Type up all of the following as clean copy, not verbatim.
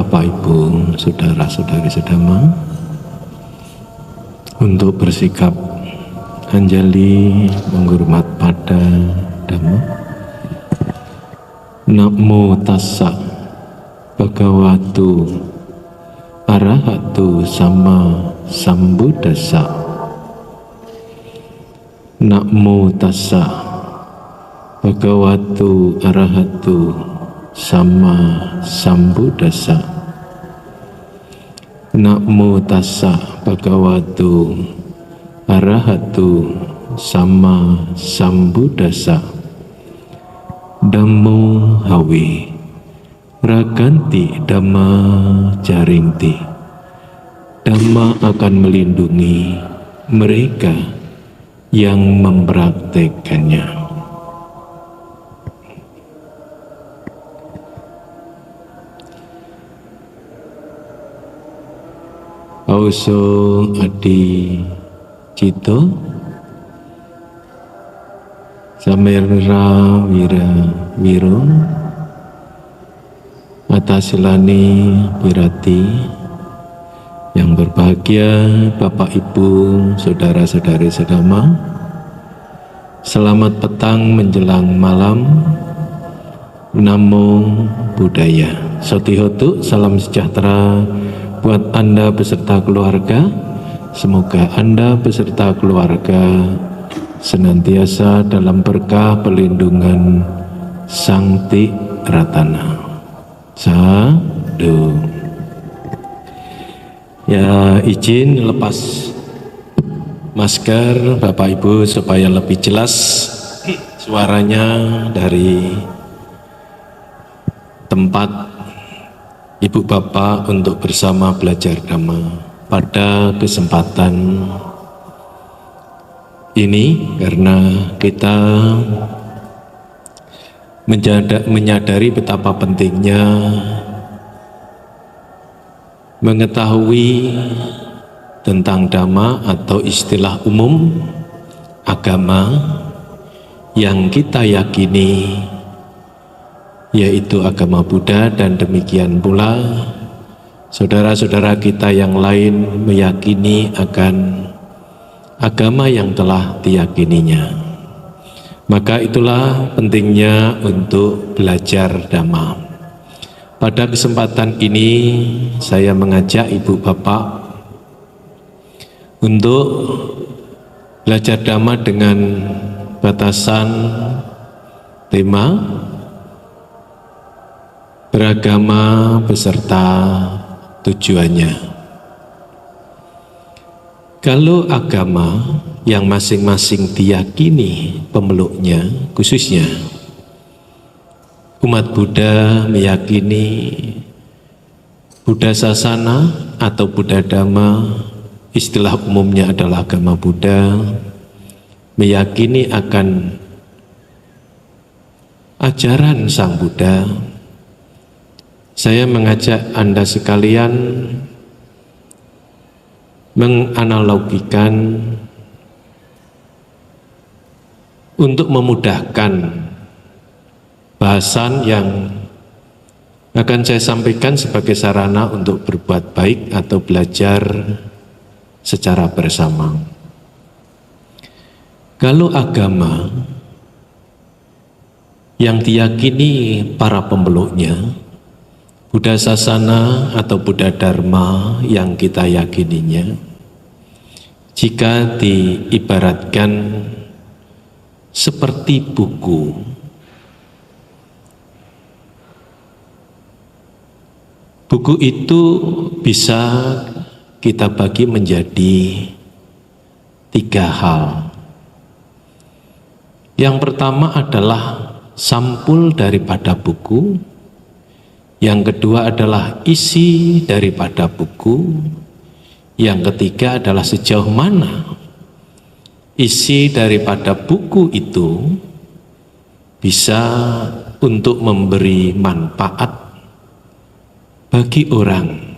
Bapak Ibu, saudara-saudari sedama, untuk bersikap anjali menghormat pada Dhamma. Namo tassa bhagavato arahato sama sambuddhassa. Namo tassa bhagavato arahato sama sambuddhassa. Namo tassa bhagavato arahato sama sambuddhassa. Dhammo hawe raganti dhamma jaringti. Dhamma akan melindungi mereka yang mempraktekannya. Auso adi cito samerra wira wiro atasilani wirati. Yang berbahagia Bapak Ibu, saudara-saudari sedama, selamat petang menjelang malam. Namo Buddhaya. Sotihotu, salam sejahtera buat Anda beserta keluarga. Semoga Anda beserta keluarga senantiasa dalam berkah perlindungan Sang Ti Ratana. Sadhu. Ya, izin lepas masker Bapak Ibu supaya lebih jelas suaranya dari tempat Ibu Bapak untuk bersama belajar Dhamma. Pada kesempatan ini, karena kita menyadari betapa pentingnya mengetahui tentang Dhamma atau istilah umum agama yang kita yakini, yaitu agama Buddha, dan demikian pula saudara-saudara kita yang lain meyakini akan agama yang telah diyakininya. Maka itulah pentingnya untuk belajar Dhamma. Pada kesempatan ini saya mengajak Ibu Bapak untuk belajar Dhamma dengan batasan tema beragama beserta tujuannya. Kalau agama yang masing-masing diyakini pemeluknya, khususnya umat Buddha meyakini Buddha Sasana atau Buddha Dhamma, istilah umumnya adalah agama Buddha, meyakini akan ajaran Sang Buddha. Saya mengajak Anda sekalian menganalogikan untuk memudahkan bahasan yang akan saya sampaikan sebagai sarana untuk berbuat baik atau belajar secara bersama. Kalau agama yang diyakini para pemeluknya, Buddha Sasana atau Buddha Dharma yang kita yakininya, jika diibaratkan seperti buku, buku itu bisa kita bagi menjadi 3 hal. Yang pertama adalah sampul daripada buku, yang kedua adalah isi daripada buku, yang ketiga adalah sejauh mana isi daripada buku itu bisa untuk memberi manfaat bagi orang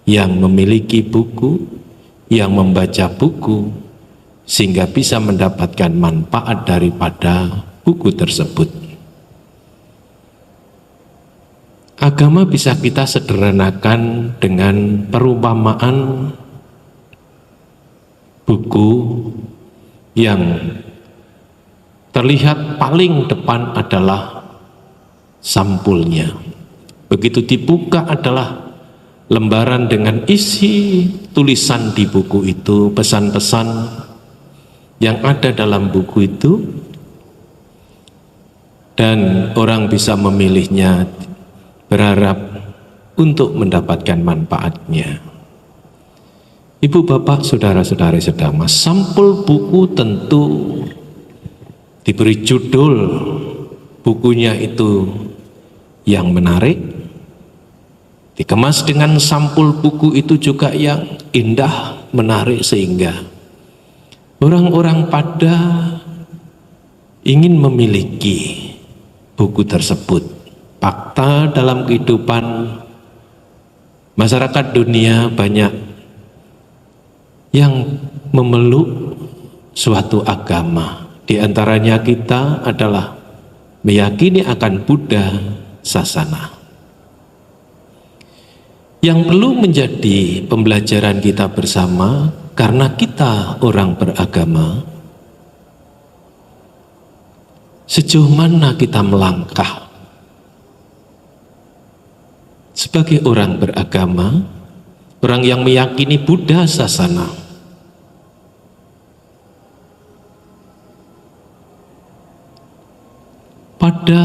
yang memiliki buku, yang membaca buku, sehingga bisa mendapatkan manfaat daripada buku tersebut. Agama bisa kita sederhanakan dengan perumpamaan buku yang terlihat paling depan adalah sampulnya. Begitu dibuka adalah lembaran dengan isi tulisan di buku itu, pesan-pesan yang ada dalam buku itu, dan orang bisa memilihnya berharap untuk mendapatkan manfaatnya. Ibu, bapak, saudara-saudari sedama, sampul buku tentu diberi judul bukunya itu yang menarik, dikemas dengan sampul buku itu juga yang indah, menarik, sehingga orang-orang pada ingin memiliki buku tersebut. Fakta dalam kehidupan masyarakat dunia banyak yang memeluk suatu agama. Di antaranya kita adalah meyakini akan Buddha Sasana. Yang perlu menjadi pembelajaran kita bersama, karena kita orang beragama, sejauh mana kita melangkah sebagai orang beragama, orang yang meyakini Buddha Sasana. Pada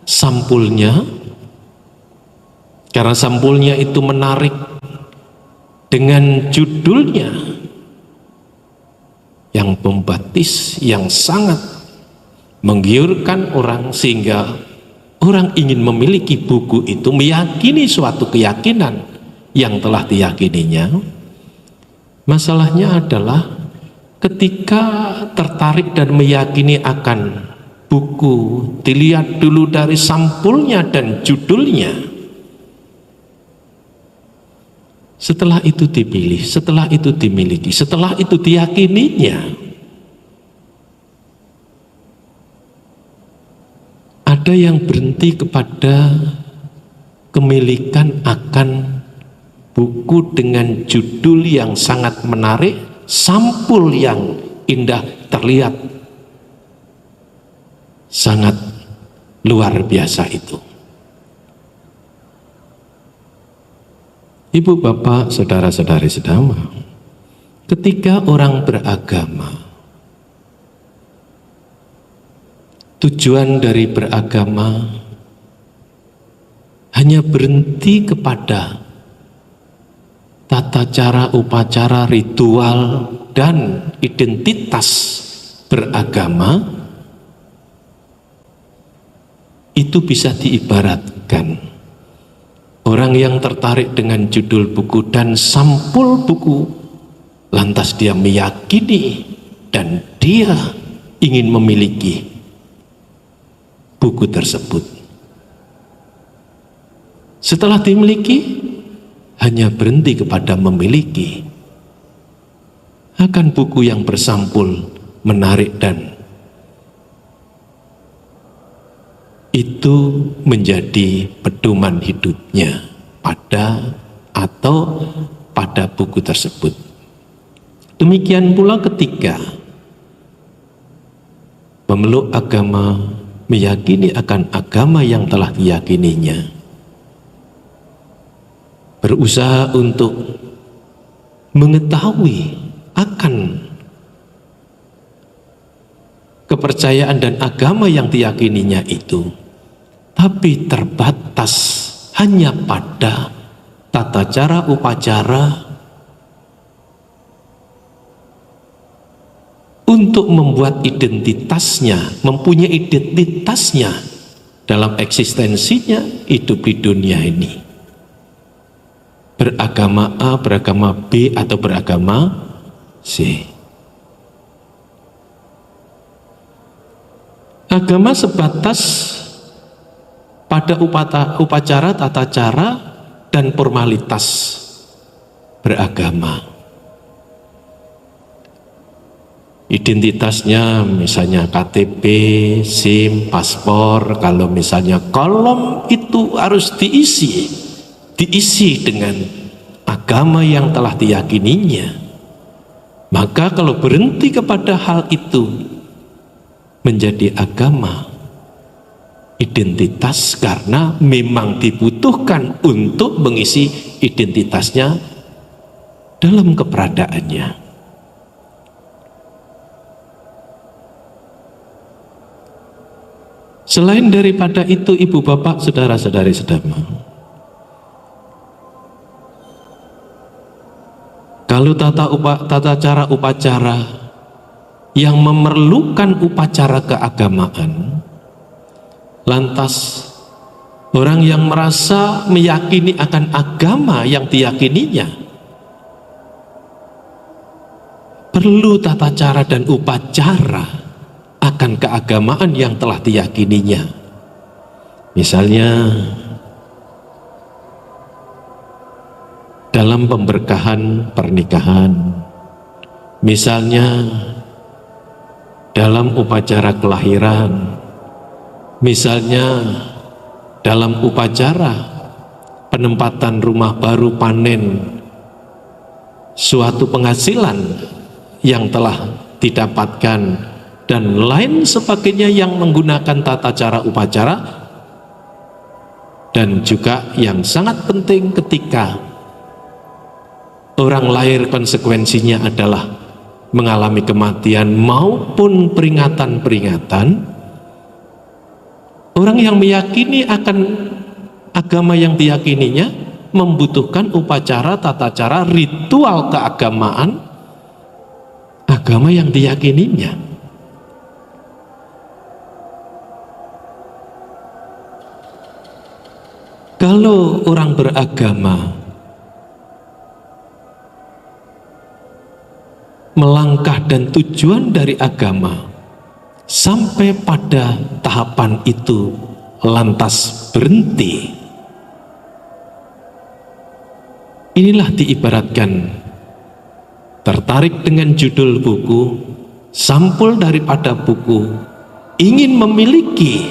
sampulnya, karena sampulnya itu menarik dengan judulnya yang bombastis, yang sangat menggiurkan orang, sehingga orang ingin memiliki buku itu, meyakini suatu keyakinan yang telah diyakininya. Masalahnya adalah ketika tertarik dan meyakini akan buku, dilihat dulu dari sampulnya dan judulnya. Setelah itu dipilih, setelah itu dimiliki, setelah itu diyakininya, ada yang berhenti kepada kemilikan akan buku dengan judul yang sangat menarik, sampul yang indah, terlihat sangat luar biasa itu. Ibu, bapak, saudara-saudari sedama, ketika orang beragama, tujuan dari beragama hanya berhenti kepada tata cara, upacara, ritual, dan identitas beragama, itu bisa diibaratkan orang yang tertarik dengan judul buku dan sampul buku, lantas dia meyakini dan dia ingin memiliki buku tersebut. Setelah dimiliki, hanya berhenti kepada memiliki akan buku yang bersampul, menarik, dan itu menjadi pedoman hidupnya pada buku tersebut. Demikian pula ketika pemeluk agama meyakini akan agama yang telah diyakininya, berusaha untuk mengetahui akan kepercayaan dan agama yang diyakininya itu, tapi terbatas hanya pada tata cara upacara untuk membuat identitasnya, mempunyai identitasnya dalam eksistensinya hidup di dunia ini. Beragama A, beragama B, atau beragama C. Agama sebatas pada upacara, tata cara, dan formalitas beragama. identitasnya misalnya KTP, SIM, paspor. Kalau misalnya kolom itu harus diisi dengan agama yang telah diyakininya, maka kalau berhenti kepada hal itu menjadi agama identitas, karena memang dibutuhkan untuk mengisi identitasnya dalam keberadaannya. Selain daripada itu, ibu bapak, saudara-saudari sedama, kalau tata cara upacara yang memerlukan upacara keagamaan, lantas orang yang merasa meyakini akan agama yang diyakininya perlu tata cara dan upacara akan keagamaan yang telah diyakininya. Misalnya dalam pemberkahan pernikahan, misalnya dalam upacara kelahiran, misalnya dalam upacara penempatan rumah baru, panen suatu penghasilan yang telah didapatkan, dan lain sebagainya yang menggunakan tata cara upacara. Dan juga yang sangat penting ketika orang lahir, konsekuensinya adalah mengalami kematian maupun peringatan-peringatan. Orang yang meyakini akan agama yang diyakininya membutuhkan upacara, tata cara, ritual keagamaan agama yang diyakininya. Kalau orang beragama melangkah dan tujuan dari agama sampai pada tahapan itu lantas berhenti, inilah diibaratkan tertarik dengan judul buku, sampul daripada buku, ingin memiliki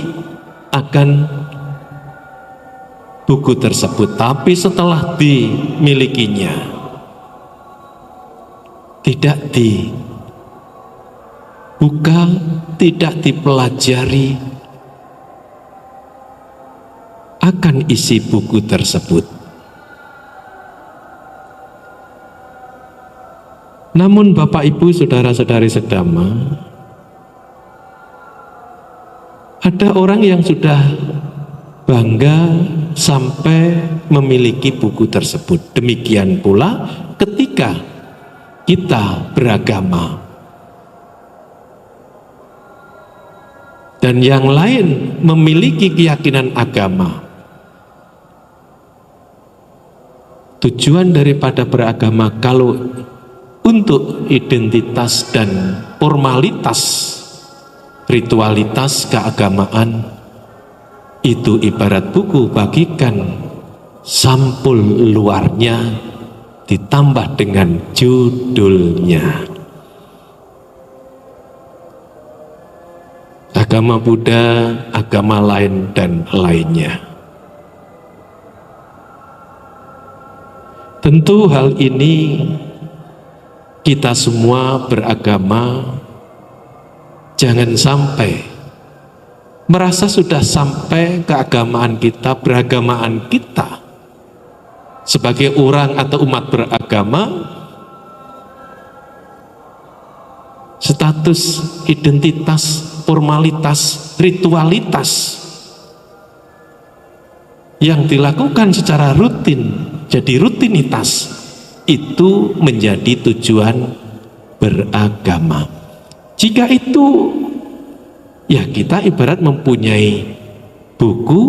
akan buku tersebut, tapi setelah dimilikinya tidak dibuka, tidak dipelajari akan isi buku tersebut. Namun Bapak Ibu, saudara-saudari sedama, ada orang yang sudah bangga sampai memiliki buku tersebut. Demikian pula ketika kita beragama dan yang lain memiliki keyakinan agama. Tujuan daripada beragama kalau untuk identitas dan formalitas, ritualitas keagamaan, itu ibarat buku, bagikan sampul luarnya ditambah dengan judulnya. Agama Buddha, agama lain dan lainnya. Tentu hal ini kita semua beragama jangan sampai merasa sudah sampai keagamaan kita, beragamaan kita sebagai orang atau umat beragama, status, identitas, formalitas, ritualitas yang dilakukan secara rutin jadi rutinitas, itu menjadi tujuan beragama. Jika itu, ya kita ibarat mempunyai buku,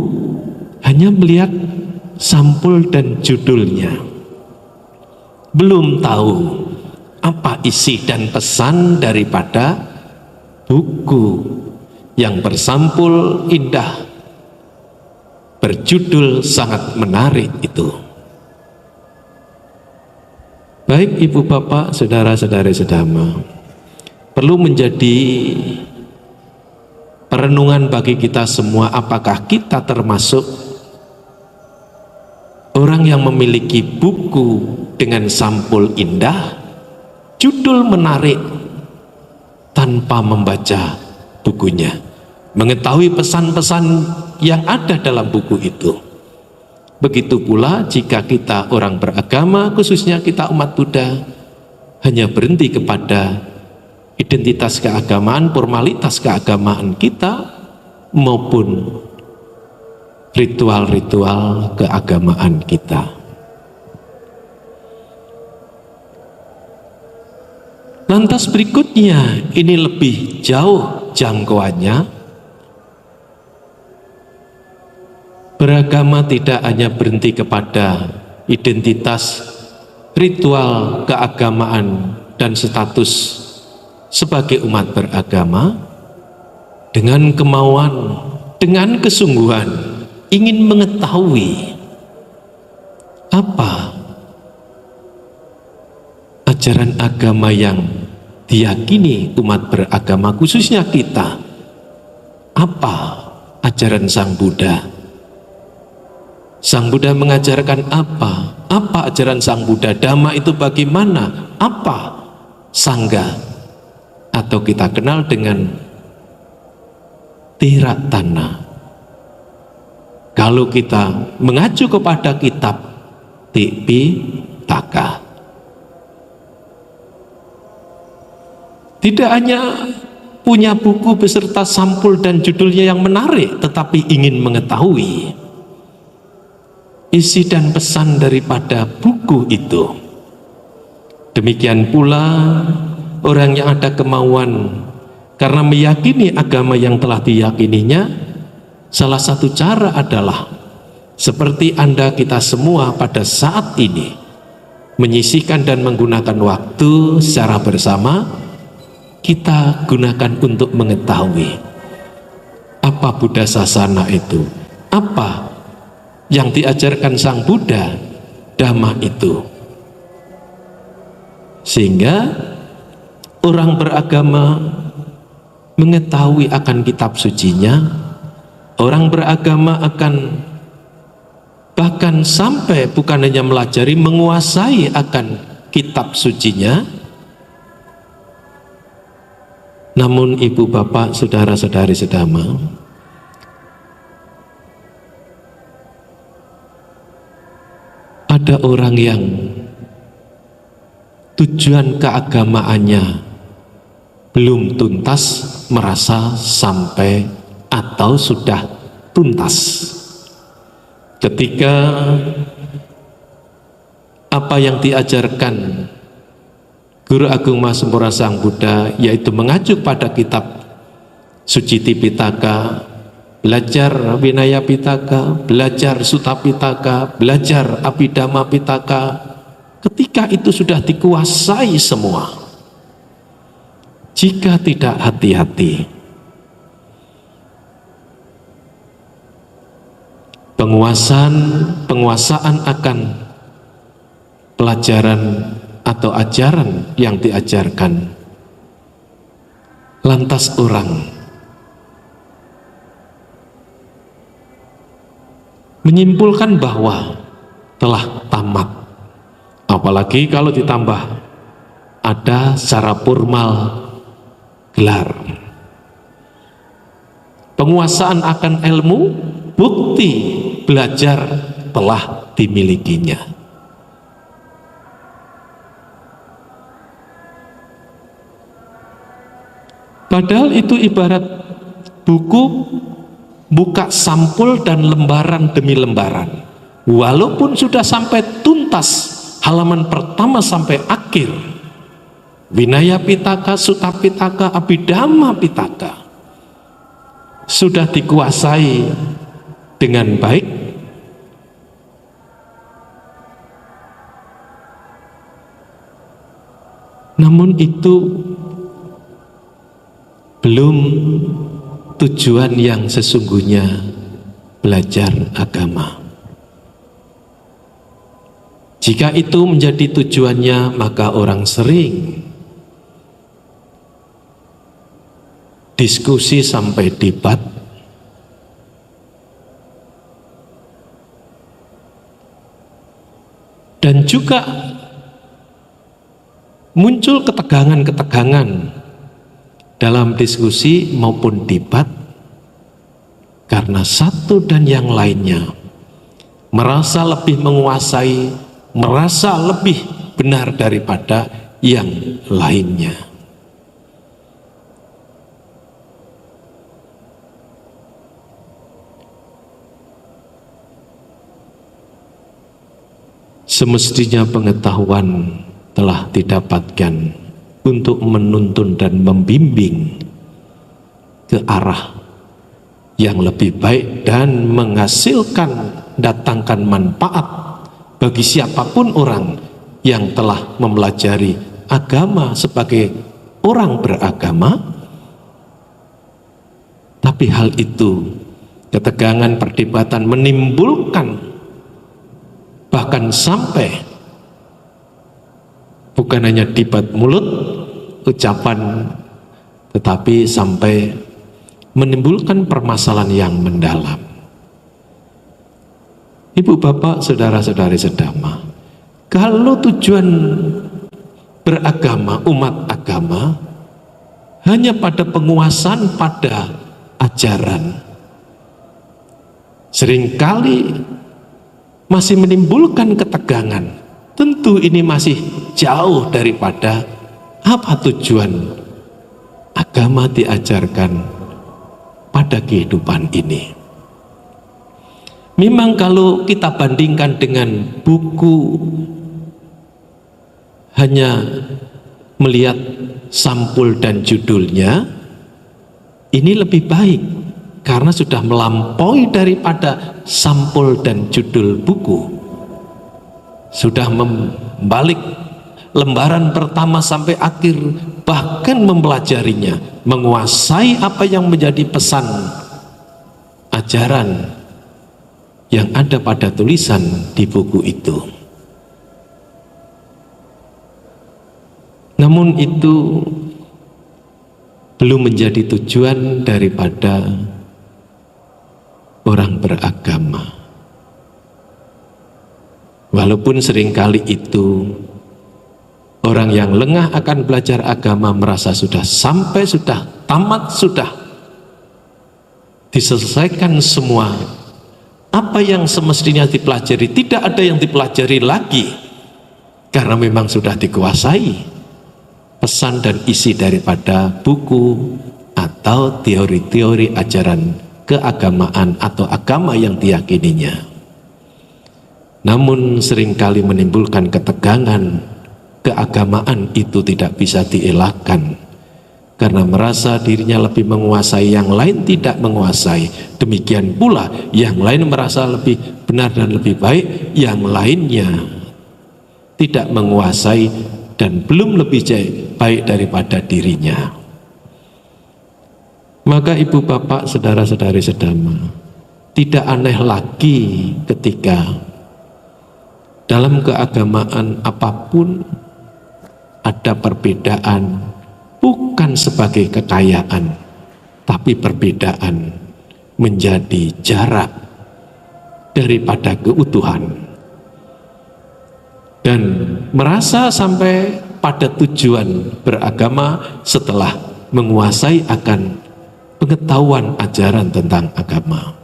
hanya melihat sampul dan judulnya, belum tahu apa isi dan pesan daripada buku yang bersampul indah, berjudul sangat menarik itu. Baik ibu bapak, saudara-saudari sedama, perlu menjadi perenungan bagi kita semua. Apakah kita termasuk orang yang memiliki buku dengan sampul indah, judul menarik, tanpa membaca bukunya, mengetahui pesan-pesan yang ada dalam buku itu? Begitu pula jika kita orang beragama, khususnya kita umat Buddha, hanya berhenti kepada identitas keagamaan, formalitas keagamaan kita, maupun ritual-ritual keagamaan kita. Lantas berikutnya, ini lebih jauh jangkauannya. Beragama tidak hanya berhenti kepada identitas, ritual keagamaan, dan status sebagai umat beragama. Dengan kemauan, dengan kesungguhan ingin mengetahui apa ajaran agama yang diyakini umat beragama, khususnya kita. Apa ajaran Sang Buddha? Sang Buddha mengajarkan apa? Apa ajaran Sang Buddha? Dhamma itu bagaimana? Apa Sangga? Atau kita kenal dengan Tiratana. Kalau kita mengacu kepada kitab Tipitaka, tidak hanya punya buku beserta sampul dan judulnya yang menarik, tetapi ingin mengetahui isi dan pesan daripada buku itu. Demikian pula orang yang ada kemauan karena meyakini agama yang telah diyakininya, salah satu cara adalah seperti Anda kita semua pada saat ini menyisihkan dan menggunakan waktu secara bersama. Kita gunakan untuk mengetahui apa Buddha Sasana itu, apa yang diajarkan Sang Buddha, Dhamma itu, sehingga orang beragama mengetahui akan kitab sucinya. Orang beragama akan bahkan sampai bukan hanya melajari, menguasai akan kitab sucinya. Namun ibu bapak, saudara-saudari sedama, ada orang yang tujuan keagamaannya belum tuntas, merasa sampai atau sudah tuntas. Ketika apa yang diajarkan Guru Agung Mahasempurna Sang Buddha, yaitu mengacu pada kitab suci Tipitaka, belajar Vinaya Pitaka, belajar Sutta Pitaka, belajar Abhidhamma Pitaka. Ketika itu sudah dikuasai semua, jika tidak hati-hati, penguasaan akan pelajaran atau ajaran yang diajarkan, lantas orang menyimpulkan bahwa telah tamat. Apalagi kalau ditambah ada secara formal gelar penguasaan akan ilmu, bukti belajar telah dimilikinya. Padahal itu ibarat buku buka sampul dan lembaran demi lembaran. Walaupun sudah sampai tuntas halaman pertama sampai akhir, Vinaya Pitaka, Sutta Pitaka, Abhidhamma Pitaka sudah dikuasai dengan baik, namun itu belum tujuan yang sesungguhnya belajar agama. Jika itu menjadi tujuannya, maka orang sering diskusi sampai debat, dan juga muncul ketegangan-ketegangan dalam diskusi maupun debat karena satu dan yang lainnya merasa lebih menguasai, merasa lebih benar daripada yang lainnya. Semestinya pengetahuan telah didapatkan untuk menuntun dan membimbing ke arah yang lebih baik dan menghasilkan, datangkan manfaat bagi siapapun orang yang telah mempelajari agama sebagai orang beragama. Tapi hal itu, ketegangan perdebatan menimbulkan bahkan sampai bukan hanya debat mulut, ucapan, tetapi sampai menimbulkan permasalahan yang mendalam. Ibu bapak, saudara-saudari sedama, kalau tujuan beragama, umat agama hanya pada penguasaan, pada ajaran, seringkali masih menimbulkan ketegangan. Tentu ini masih jauh daripada apa tujuan agama diajarkan pada kehidupan ini. Memang kalau kita bandingkan dengan buku, hanya melihat sampul dan judulnya, ini lebih baik karena sudah melampaui daripada sampul dan judul buku. Sudah membalik lembaran pertama sampai akhir, bahkan mempelajarinya, menguasai apa yang menjadi pesan ajaran yang ada pada tulisan di buku itu. Namun itu belum menjadi tujuan daripada orang beragama. Walaupun seringkali itu orang yang lengah akan belajar agama merasa sudah sampai, sudah tamat, sudah diselesaikan semua apa yang semestinya dipelajari, tidak ada yang dipelajari lagi karena memang sudah dikuasai pesan dan isi daripada buku atau teori-teori ajaran keagamaan atau agama yang diyakininya. Namun seringkali menimbulkan ketegangan. Keagamaan itu tidak bisa dielakkan karena merasa dirinya lebih menguasai, yang lain tidak menguasai. Demikian pula yang lain merasa lebih benar dan lebih baik, yang lainnya tidak menguasai dan belum lebih baik daripada dirinya. Maka ibu bapak, saudara-saudari sedama, tidak aneh lagi ketika dalam keagamaan apapun ada perbedaan, bukan sebagai kekayaan, tapi perbedaan menjadi jarak daripada keutuhan, dan merasa sampai pada tujuan beragama setelah menguasai akan pengetahuan ajaran tentang agama.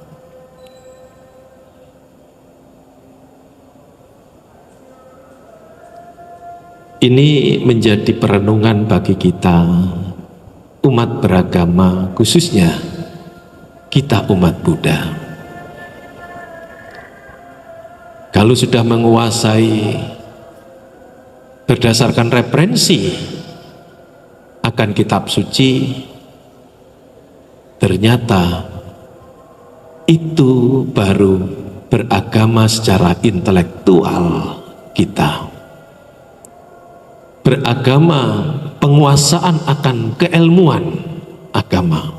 Ini menjadi perenungan bagi kita umat beragama, khususnya kita umat Buddha. Kalau sudah menguasai berdasarkan referensi akan kitab suci, ternyata itu baru beragama secara intelektual kita. Beragama, penguasaan akan keilmuan agama.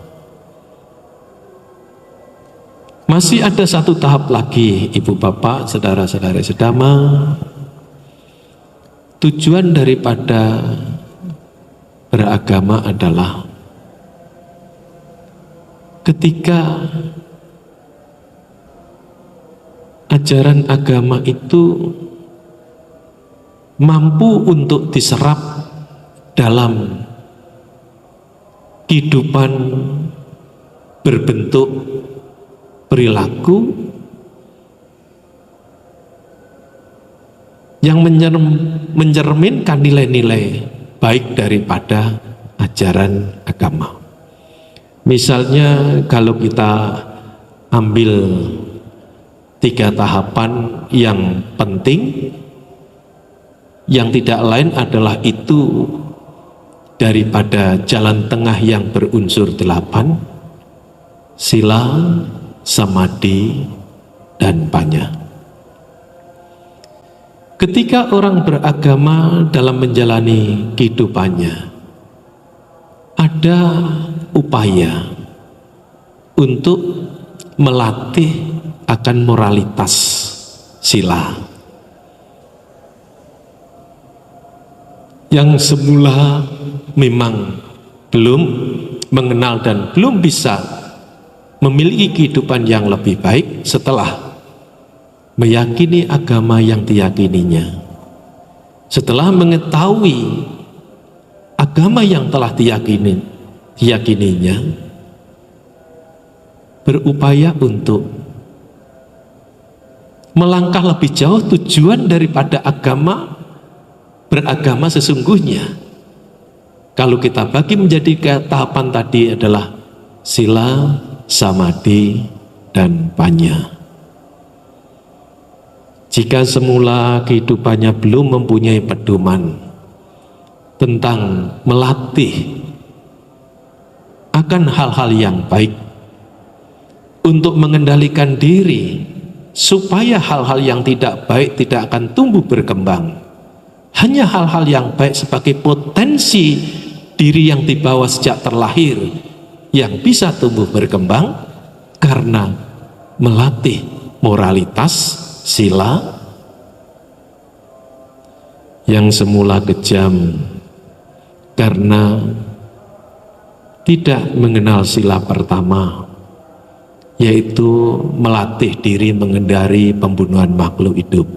Masih ada satu tahap lagi, ibu bapak, saudara-saudari sedama. Tujuan daripada beragama adalah ketika ajaran agama itu mampu untuk diserap dalam kehidupan berbentuk perilaku yang mencerminkan nilai-nilai baik daripada ajaran agama. Misalnya kalau kita ambil 3 tahapan yang penting, yang tidak lain adalah itu daripada jalan tengah yang berunsur 8, sila, samadhi, dan panya. Ketika orang beragama dalam menjalani kehidupannya, ada upaya untuk melatih akan moralitas sila yang semula memang belum mengenal dan belum bisa memiliki kehidupan yang lebih baik setelah meyakini agama yang diyakininya, setelah mengetahui agama yang telah diyakininya, berupaya untuk melangkah lebih jauh tujuan daripada beragama sesungguhnya. Kalau kita bagi menjadi tahapan tadi adalah sila, samadhi, dan panya. Jika semula kehidupannya belum mempunyai pedoman tentang melatih akan hal-hal yang baik untuk mengendalikan diri supaya hal-hal yang tidak baik tidak akan tumbuh berkembang, hanya hal-hal yang baik sebagai potensi diri yang dibawa sejak terlahir yang bisa tumbuh berkembang karena melatih moralitas sila yang semula kejam karena tidak mengenal sila pertama, yaitu melatih diri menghindari pembunuhan makhluk hidup.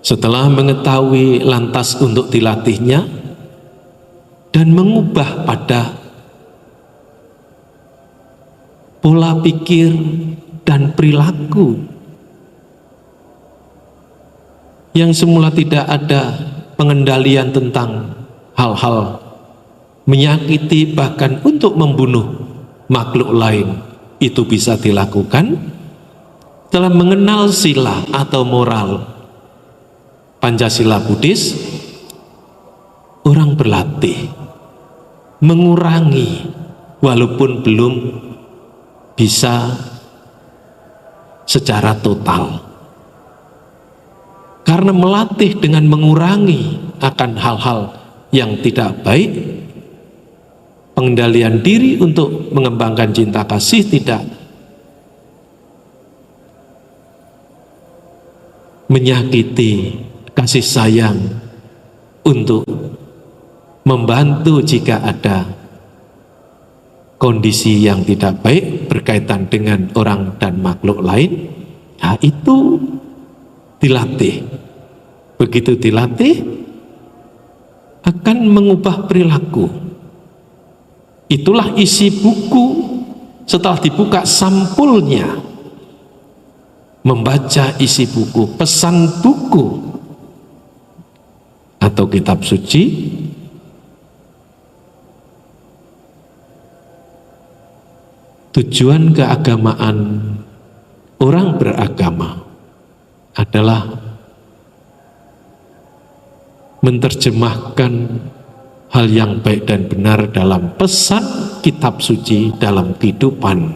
Setelah mengetahui lantas untuk dilatihnya dan mengubah pada pola pikir dan perilaku yang semula tidak ada pengendalian tentang hal-hal menyakiti bahkan untuk membunuh makhluk lain, itu bisa dilakukan. Telah mengenal sila atau moral Pancasila Buddhis, orang berlatih mengurangi walaupun belum bisa secara total, karena melatih dengan mengurangi akan hal-hal yang tidak baik, pengendalian diri untuk mengembangkan cinta kasih, tidak menyakiti kasih sayang, untuk membantu jika ada kondisi yang tidak baik berkaitan dengan orang dan makhluk lain. Nah, itu dilatih. Begitu dilatih akan mengubah perilaku. Itulah isi buku setelah dibuka sampulnya, membaca isi buku, pesan buku atau kitab suci, tujuan keagamaan orang beragama adalah menerjemahkan hal yang baik dan benar dalam pesan kitab suci dalam kehidupan,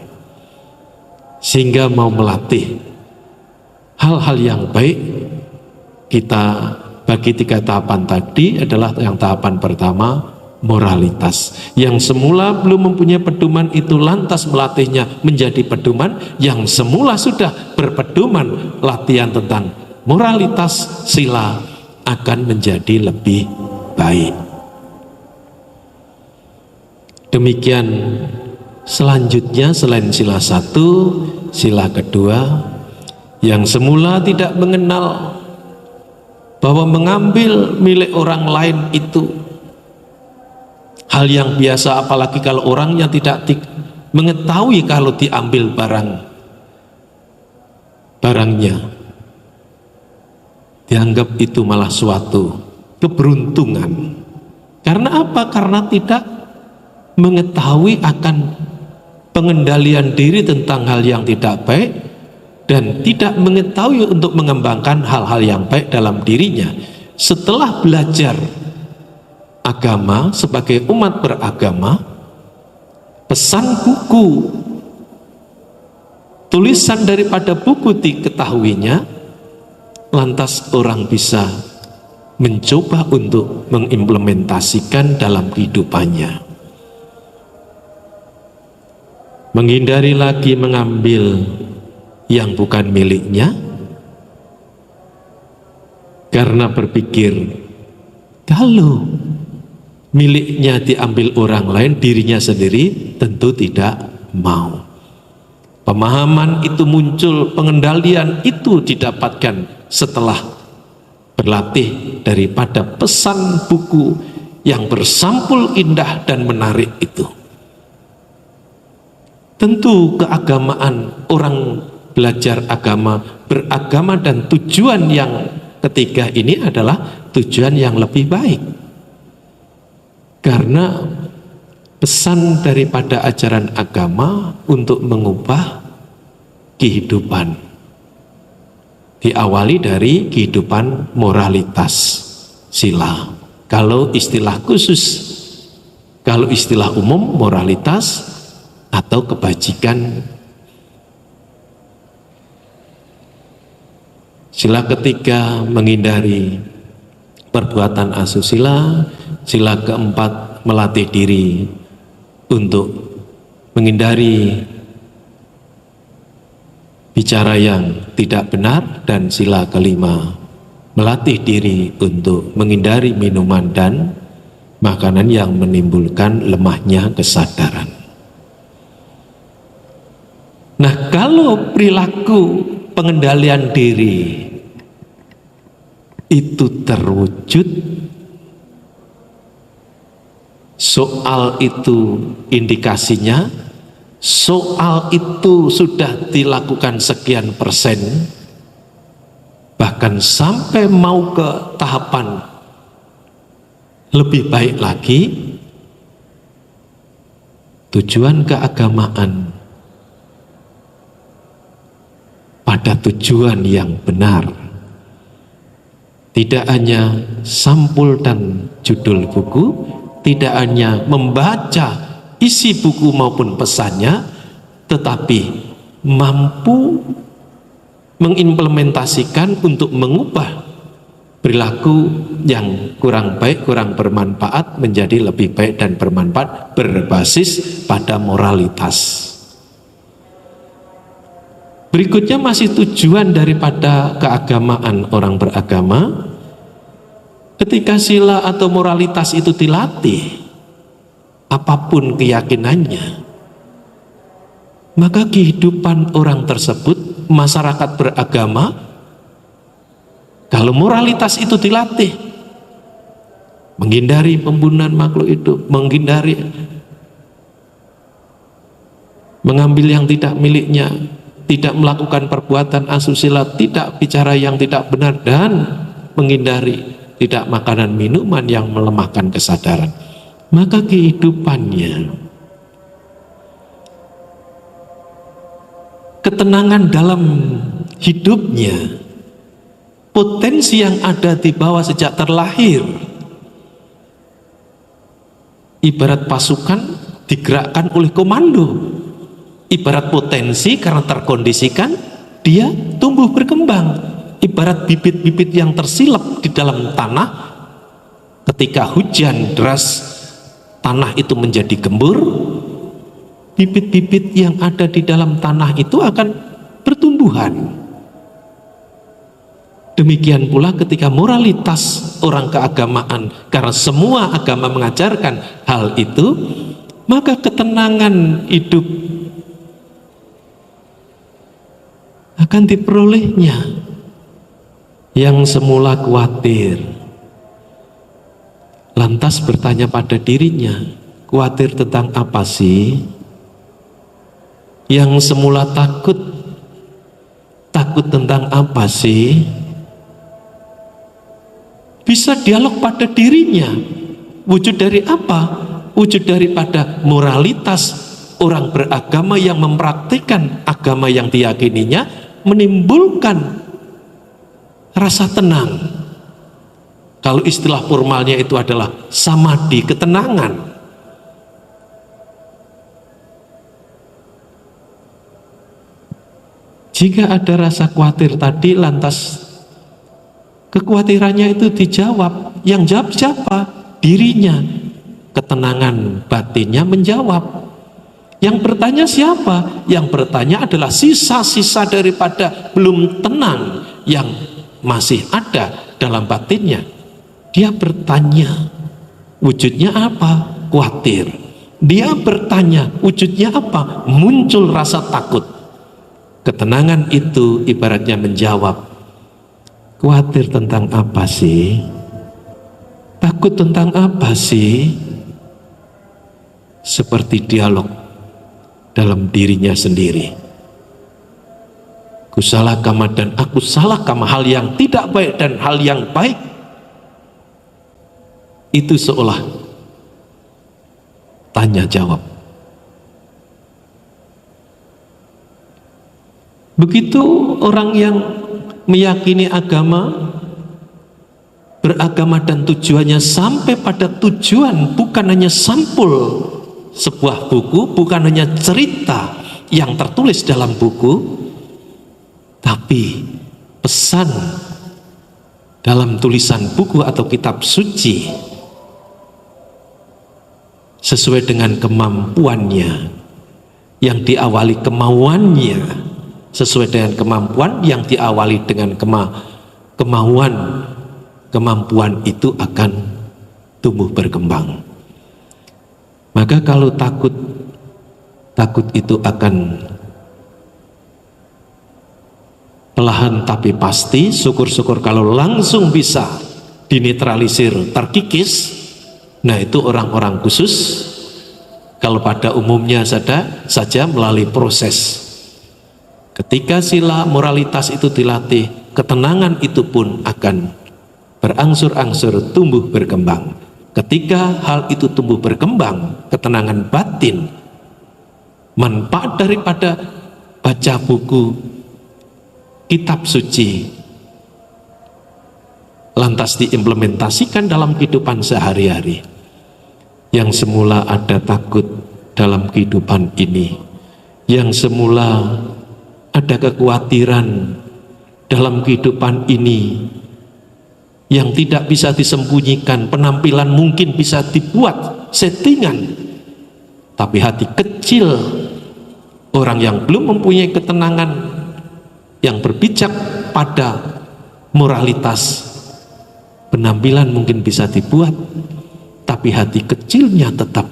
sehingga mau melatih hal-hal yang baik. Kita bagi 3 tahapan tadi adalah yang tahapan pertama, moralitas. Yang semula belum mempunyai pedoman itu lantas melatihnya menjadi pedoman. Yang semula sudah berpedoman latihan tentang moralitas sila akan menjadi lebih baik. Demikian Selanjutnya selain sila satu, sila kedua, yang semula tidak mengenal bahwa mengambil milik orang lain itu hal yang biasa, apalagi kalau orangnya tidak mengetahui kalau diambil barangnya, dianggap itu malah suatu keberuntungan. Karena apa? Karena tidak mengetahui akan pengendalian diri tentang hal yang tidak baik dan tidak mengetahui untuk mengembangkan hal-hal yang baik dalam dirinya. Setelah belajar agama sebagai umat beragama, pesan buku, tulisan daripada buku diketahuinya, lantas orang bisa mencoba untuk mengimplementasikan dalam kehidupannya. Menghindari lagi mengambil yang bukan miliknya, karena berpikir kalau miliknya diambil orang lain, dirinya sendiri tentu tidak mau. Pemahaman itu muncul, pengendalian itu didapatkan setelah berlatih daripada pesan buku yang bersampul indah dan menarik itu. Tentu keagamaan, orang belajar agama, beragama, dan tujuan yang ketiga ini adalah tujuan yang lebih baik. Karena pesan daripada ajaran agama untuk mengubah kehidupan, diawali dari kehidupan moralitas sila. Kalau istilah khusus, kalau istilah umum moralitas atau kebajikan. Sila ketiga menghindari perbuatan asusila. Sila keempat melatih diri untuk menghindari bicara yang tidak benar, dan sila kelima melatih diri untuk menghindari minuman dan makanan yang menimbulkan lemahnya kesadaran. Nah, kalau perilaku pengendalian diri itu terwujud, soal itu indikasinya, soal itu sudah dilakukan sekian persen, bahkan sampai mau ke tahapan lebih baik lagi, tujuan keagamaan pada tujuan yang benar, tidak hanya sampul dan judul buku, tidak hanya membaca isi buku maupun pesannya, tetapi mampu mengimplementasikan untuk mengubah perilaku yang kurang baik, kurang bermanfaat menjadi lebih baik dan bermanfaat, berbasis pada moralitas. Berikutnya masih tujuan daripada keagamaan orang beragama. Ketika sila atau moralitas itu dilatih, apapun keyakinannya, maka kehidupan orang tersebut, masyarakat beragama, kalau moralitas itu dilatih, menghindari pembunuhan makhluk hidup, menghindari mengambil yang tidak miliknya, tidak melakukan perbuatan asusila, tidak bicara yang tidak benar, dan menghindari tidak makanan minuman yang melemahkan kesadaran, maka kehidupannya, ketenangan dalam hidupnya, potensi yang ada di bawah sejak terlahir, ibarat pasukan digerakkan oleh komando, ibarat potensi karena terkondisikan dia tumbuh berkembang, ibarat bibit-bibit yang tersilap di dalam tanah. Ketika hujan deras, tanah itu menjadi gembur, bibit-bibit yang ada di dalam tanah itu akan bertumbuhan. Demikian pula ketika moralitas orang keagamaan, karena semua agama mengajarkan hal itu, maka ketenangan hidup akan diperolehnya. Yang semula khawatir lantas bertanya pada dirinya, khawatir tentang apa sih? Yang semula takut tentang apa sih? Bisa dialog pada dirinya. Wujud dari apa? Wujud daripada moralitas orang beragama yang mempraktikkan agama yang diyakininya, menimbulkan rasa tenang. Kalau istilah formalnya itu adalah samadhi, ketenangan. Jika ada rasa khawatir tadi, lantas kekhawatirannya itu dijawab. Yang jawab siapa? Dirinya. Ketenangan batinnya menjawab. Yang bertanya siapa? Yang bertanya adalah sisa-sisa daripada belum tenang yang masih ada dalam batinnya. Dia bertanya, wujudnya apa? Khawatir. Dia bertanya, wujudnya apa? Muncul rasa takut. Ketenangan itu ibaratnya menjawab, khawatir tentang apa sih? Takut tentang apa sih? Seperti dialog dalam dirinya sendiri. Aku salah kama dan aku salah kama, hal yang tidak baik dan hal yang baik itu seolah tanya jawab. Begitu orang yang meyakini agama, beragama dan tujuannya sampai pada tujuan, bukan hanya sampul sebuah buku, bukan hanya cerita yang tertulis dalam buku, tapi pesan dalam tulisan buku atau kitab suci sesuai dengan kemampuannya, yang diawali kemauannya, sesuai dengan kemampuan yang diawali dengan kemauan, kemampuan itu akan tumbuh berkembang. Maka kalau takut itu akan perlahan tapi pasti. Syukur-syukur kalau langsung bisa dinetralisir, terkikis. Nah, itu orang-orang khusus. Kalau pada umumnya saja melalui proses. Ketika sila moralitas itu dilatih, ketenangan itu pun akan berangsur-angsur tumbuh berkembang. Ketika hal itu tumbuh berkembang, ketenangan batin, manfaat daripada baca buku kitab suci lantas diimplementasikan dalam kehidupan sehari-hari. Yang semula ada takut dalam kehidupan ini, yang semula ada kekhawatiran dalam kehidupan ini yang tidak bisa disembunyikan, penampilan mungkin bisa dibuat settingan, tapi hati kecil orang yang belum mempunyai ketenangan, yang berpijak pada moralitas, penampilan mungkin bisa dibuat, tapi hati kecilnya tetap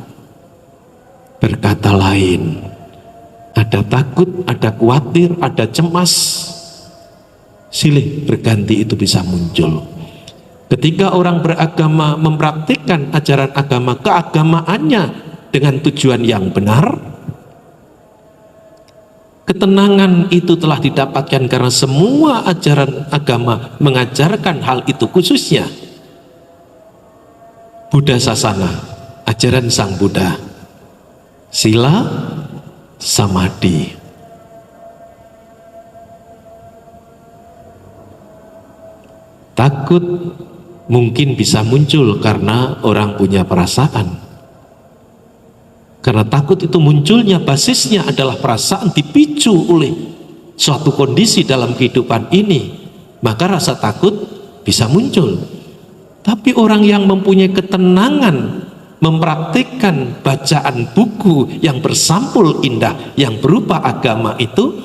berkata lain. Ada takut, ada khawatir, ada cemas, silih berganti itu bisa muncul. Ketika orang beragama mempraktikkan ajaran agama, keagamaannya dengan tujuan yang benar, ketenangan itu telah didapatkan karena semua ajaran agama mengajarkan hal itu, khususnya Buddha Sasana, ajaran Sang Buddha, sila, samadhi. Takut mungkin bisa muncul karena orang punya perasaan. Karena takut itu munculnya basisnya adalah perasaan dipicu oleh suatu kondisi dalam kehidupan ini, maka rasa takut bisa muncul. Tapi orang yang mempunyai ketenangan, mempraktikkan bacaan buku yang bersampul indah yang berupa agama itu,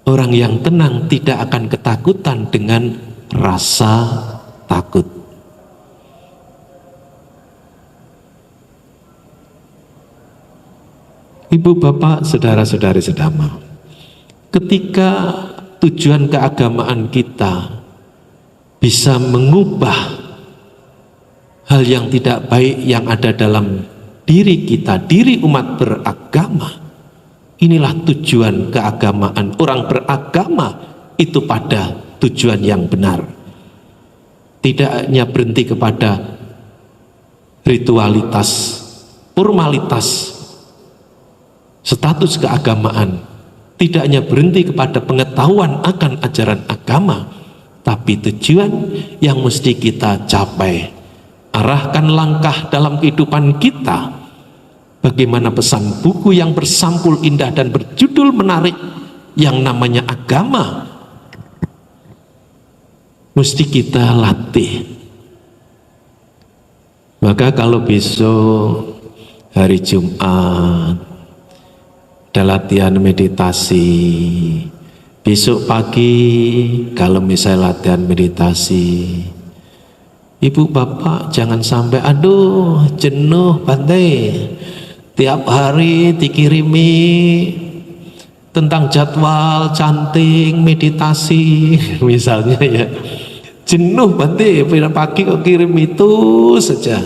orang yang tenang tidak akan ketakutan dengan rasa takut. Ibu bapak, saudara-saudari sedama, ketika tujuan keagamaan kita bisa mengubah hal yang tidak baik yang ada dalam diri kita, diri umat beragama, inilah tujuan keagamaan. Orang beragama itu pada tujuan yang benar, tidak hanya berhenti kepada ritualitas, formalitas, status keagamaan, tidak hanya berhenti kepada pengetahuan akan ajaran agama, tapi tujuan yang mesti kita capai, arahkan langkah dalam kehidupan kita. Bagaimana pesan buku yang bersampul indah dan berjudul menarik yang namanya agama mesti kita latih. Maka kalau besok hari Jumat ada latihan meditasi, besok pagi kalau misalnya latihan meditasi, ibu bapak jangan sampai aduh jenuh Bante, tiap hari dikirimi tentang jadwal canting meditasi misalnya ya, jenuh Bante, pagi kok kirim itu saja.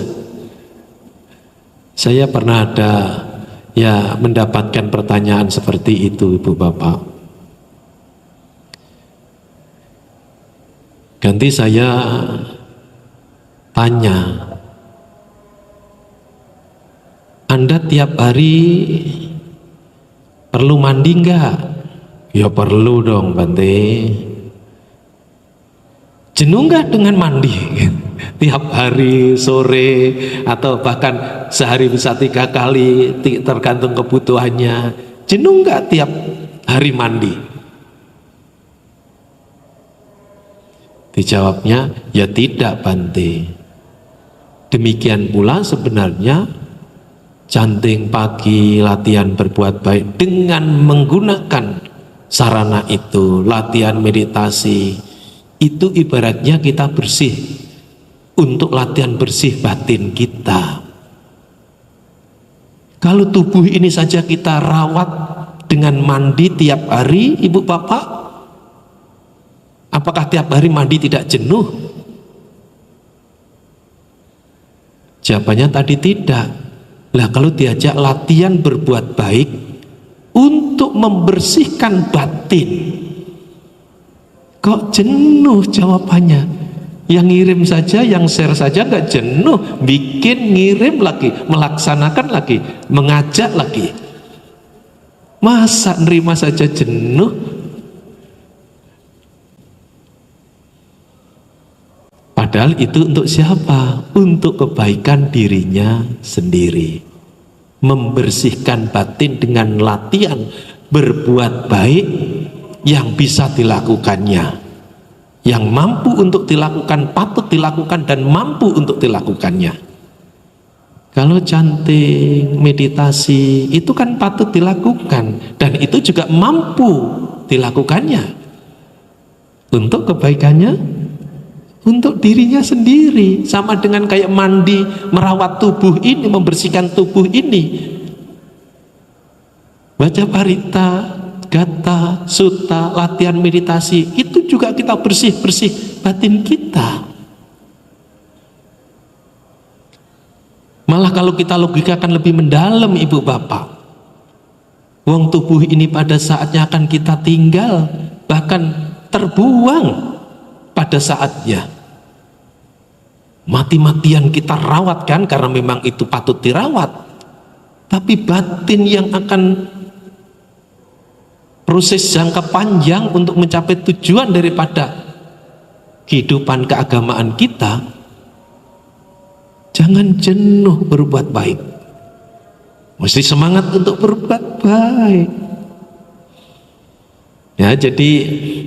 Saya pernah ada ya mendapatkan pertanyaan seperti itu ibu bapak. Ganti saya tanya, Anda tiap hari perlu mandi enggak? Ya perlu dong Bante. Jenuh enggak dengan mandi? Tiap hari sore atau bahkan sehari bisa 3 kali tergantung kebutuhannya. Jenuh enggak tiap hari mandi? Dijawabnya, ya tidak Bante. Demikian pula sebenarnya canting pagi, latihan berbuat baik dengan menggunakan sarana itu, latihan meditasi, itu ibaratnya kita bersih untuk latihan bersih batin kita. Kalau tubuh ini saja kita rawat dengan mandi tiap hari, ibu bapak, apakah tiap hari mandi tidak jenuh? Jawabannya tadi tidak. Lah kalau diajak latihan berbuat baik untuk membersihkan batin, kok jenuh jawabannya? Yang ngirim saja, yang share saja nggak jenuh, bikin, ngirim lagi, melaksanakan lagi, mengajak lagi. Masa nerima saja jenuh? Padahal itu untuk siapa? Untuk kebaikan dirinya sendiri. Membersihkan batin dengan latihan berbuat baik yang bisa dilakukannya, yang mampu untuk dilakukan, patut dilakukan dan mampu untuk dilakukannya. Kalau canting, meditasi itu kan patut dilakukan dan itu juga mampu dilakukannya untuk kebaikannya, untuk dirinya sendiri. Sama dengan kayak mandi, merawat tubuh ini, membersihkan tubuh ini, baca parita, gata, sutta, latihan meditasi, itu juga kita bersih-bersih batin kita. Malah kalau kita logikakan lebih mendalam ibu bapak, wong tubuh ini pada saatnya akan kita tinggal, bahkan terbuang pada saatnya. Mati-matian kita rawat kan, karena memang itu patut dirawat. Tapi batin yang akan proses jangka panjang untuk mencapai tujuan daripada kehidupan keagamaan kita, jangan jenuh berbuat baik. Mesti semangat untuk berbuat baik. Ya, jadi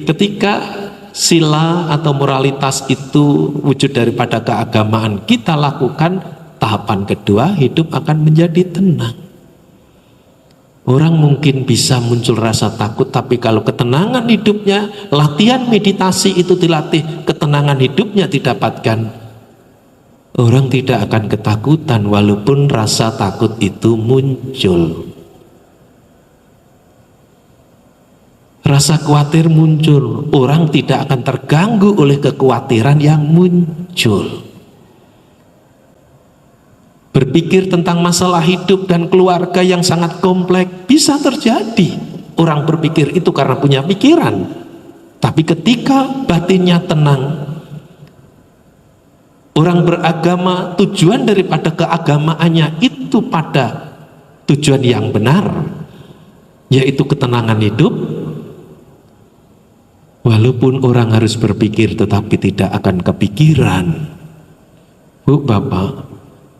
ketika sila atau moralitas itu wujud daripada keagamaan kita lakukan, tahapan kedua, hidup akan menjadi tenang. Orang mungkin bisa muncul rasa takut, tapi kalau ketenangan hidupnya, latihan meditasi itu dilatih, ketenangan hidupnya didapatkan, orang tidak akan ketakutan walaupun rasa takut itu muncul. Rasa khawatir muncul, orang tidak akan terganggu oleh kekhawatiran yang muncul. Berpikir tentang masalah hidup dan keluarga yang sangat kompleks bisa terjadi. Orang berpikir itu karena punya pikiran. Tapi ketika batinnya tenang, orang beragama, tujuan daripada keagamaannya itu pada tujuan yang benar, yaitu ketenangan hidup. Walaupun orang harus berpikir tetapi tidak akan kepikiran. Bu, Bapak,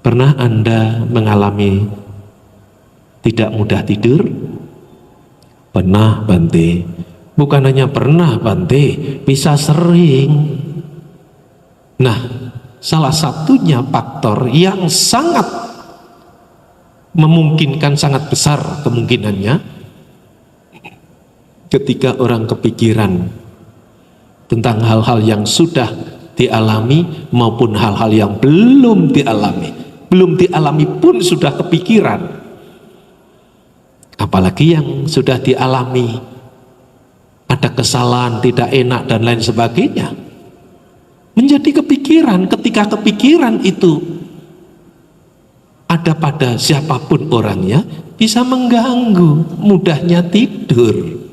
pernah Anda mengalami tidak mudah tidur? Pernah, Bante. Bukan hanya pernah, Bante, bisa sering. Nah, salah satunya faktor yang sangat memungkinkan, sangat besar kemungkinannya, ketika orang kepikiran tentang hal-hal yang sudah dialami maupun hal-hal yang belum dialami. Belum dialami pun sudah kepikiran. Apalagi yang sudah dialami, ada kesalahan, tidak enak dan lain sebagainya, menjadi kepikiran. Ketika kepikiran itu ada pada siapapun orangnya, bisa mengganggu, mudahnya tidur.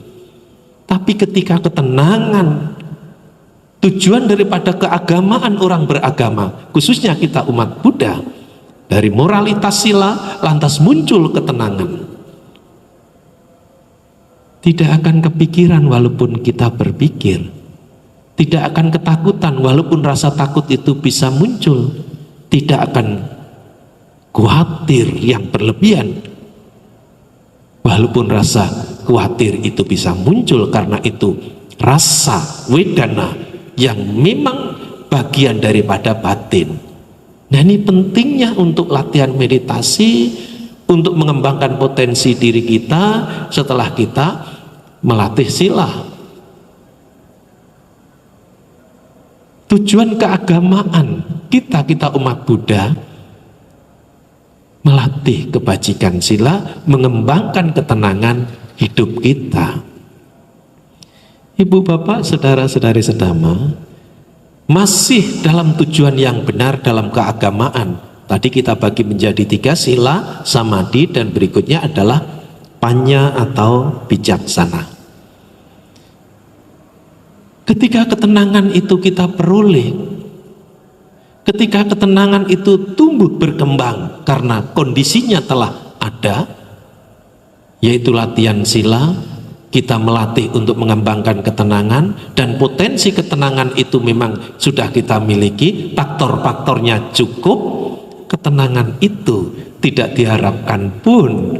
Tapi ketika ketenangan, tujuan daripada keagamaan orang beragama, khususnya kita umat Buddha, dari moralitas sila lantas muncul ketenangan. Tidak akan kepikiran walaupun kita berpikir, tidak akan ketakutan walaupun rasa takut itu bisa muncul, tidak akan khawatir yang berlebihan walaupun rasa khawatir itu bisa muncul, karena itu rasa wedana yang memang bagian daripada batin. Nah, ini pentingnya untuk latihan meditasi, untuk mengembangkan potensi diri kita setelah kita melatih sila. Tujuan keagamaan kita umat Buddha melatih kebajikan sila, mengembangkan ketenangan hidup kita. Ibu, Bapak, saudara-saudari sedama, masih dalam tujuan yang benar dalam keagamaan. Tadi kita bagi menjadi 3 sila, samadhi, dan berikutnya adalah panya atau bijaksana. Ketika ketenangan itu kita peroleh, ketika ketenangan itu tumbuh berkembang karena kondisinya telah ada, yaitu latihan sila, kita melatih untuk mengembangkan ketenangan, dan potensi ketenangan itu memang sudah kita miliki, faktor-faktornya cukup, ketenangan itu tidak diharapkan pun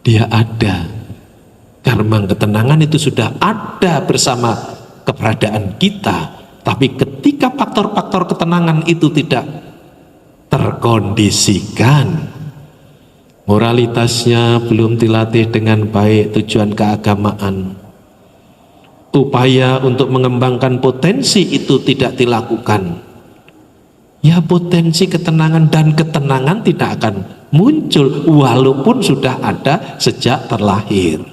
dia ada, karena memang ketenangan itu sudah ada bersama keberadaan kita. Tapi ketika faktor-faktor ketenangan itu tidak terkondisikan, moralitasnya belum dilatih dengan baik, tujuan keagamaan, upaya untuk mengembangkan potensi itu tidak dilakukan, ya potensi ketenangan dan ketenangan tidak akan muncul walaupun sudah ada sejak terlahir.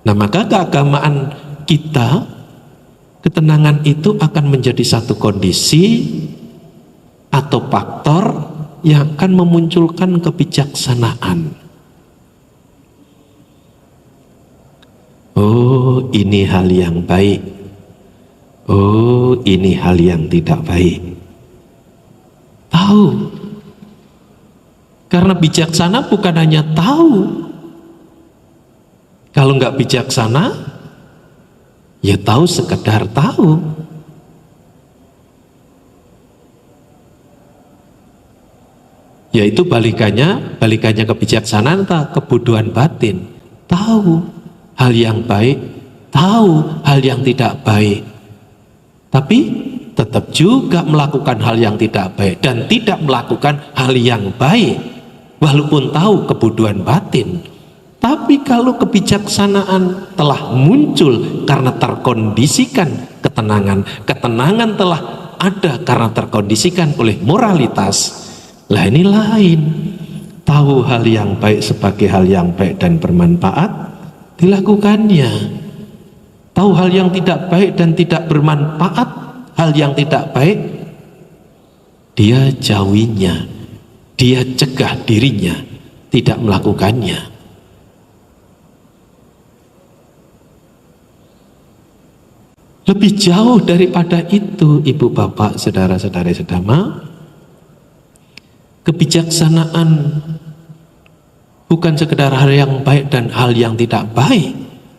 Nah, maka keagamaan kita, ketenangan itu akan menjadi satu kondisi atau faktor yang akan memunculkan kebijaksanaan. Oh, ini hal yang baik. Oh, ini hal yang tidak baik. Tahu. Karena bijaksana bukan hanya tahu. Kalau nggak bijaksana, ya tahu sekedar tahu. Yaitu balikannya kebijaksanaan atau kebodohan batin. Tahu hal yang baik, tahu hal yang tidak baik, tapi tetap juga melakukan hal yang tidak baik dan tidak melakukan hal yang baik walaupun tahu kebodohan batin. Tapi kalau kebijaksanaan telah muncul karena terkondisikan ketenangan, ketenangan telah ada karena terkondisikan oleh moralitas. Lah ini lain. Tahu hal yang baik sebagai hal yang baik dan bermanfaat, dilakukannya. Tahu hal yang tidak baik dan tidak bermanfaat, hal yang tidak baik, dia jauhinya, dia cegah dirinya tidak melakukannya. Lebih jauh daripada itu, ibu bapak, saudara-saudari sedama, kebijaksanaan bukan sekedar hal yang baik dan hal yang tidak baik,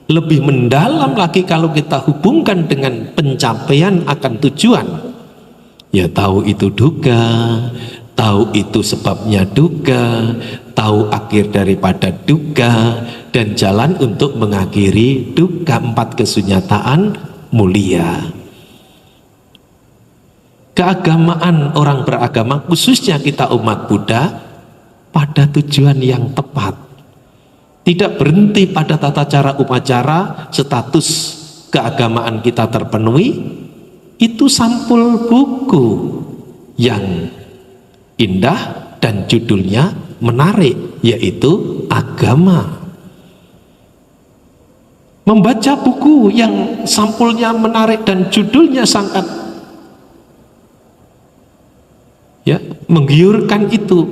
lebih mendalam lagi kalau kita hubungkan dengan pencapaian akan tujuan. Ya, tahu itu duga, tahu itu sebabnya duga, tahu akhir daripada duga, dan jalan untuk mengakhiri duga, 4 kesunyataan mulia. Keagamaan orang beragama, khususnya kita umat Buddha, pada tujuan yang tepat. Tidak berhenti pada tata cara upacara, status keagamaan kita terpenuhi. Itu sampul buku yang indah dan judulnya menarik, yaitu agama. Membaca buku yang sampulnya menarik dan judulnya sangat menggiurkan itu,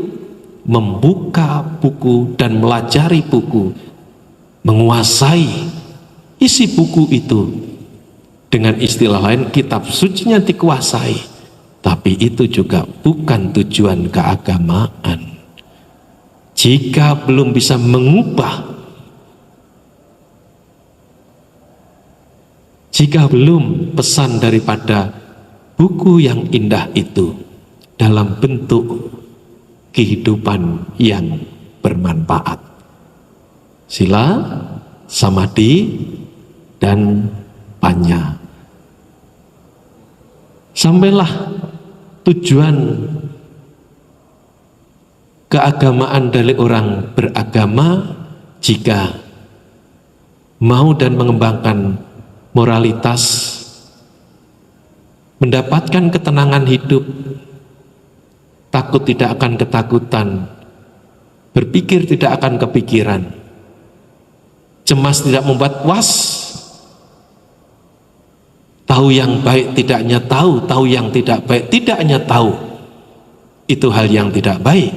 membuka buku dan melajari buku, menguasai isi buku itu. Dengan istilah lain, kitab sucinya dikuasai, tapi itu juga bukan tujuan keagamaan. Jika belum bisa mengubah, jika belum pesan daripada buku yang indah itu dalam bentuk kehidupan yang bermanfaat, sila, samadhi, dan panya, sampailah tujuan keagamaan dari orang beragama jika mau dan mengembangkan moralitas, mendapatkan ketenangan hidup, takut tidak akan ketakutan, berpikir tidak akan kepikiran, cemas tidak membuat was, tahu yang baik tidak hanya tahu, tahu yang tidak baik tidak hanya tahu, itu hal yang tidak baik.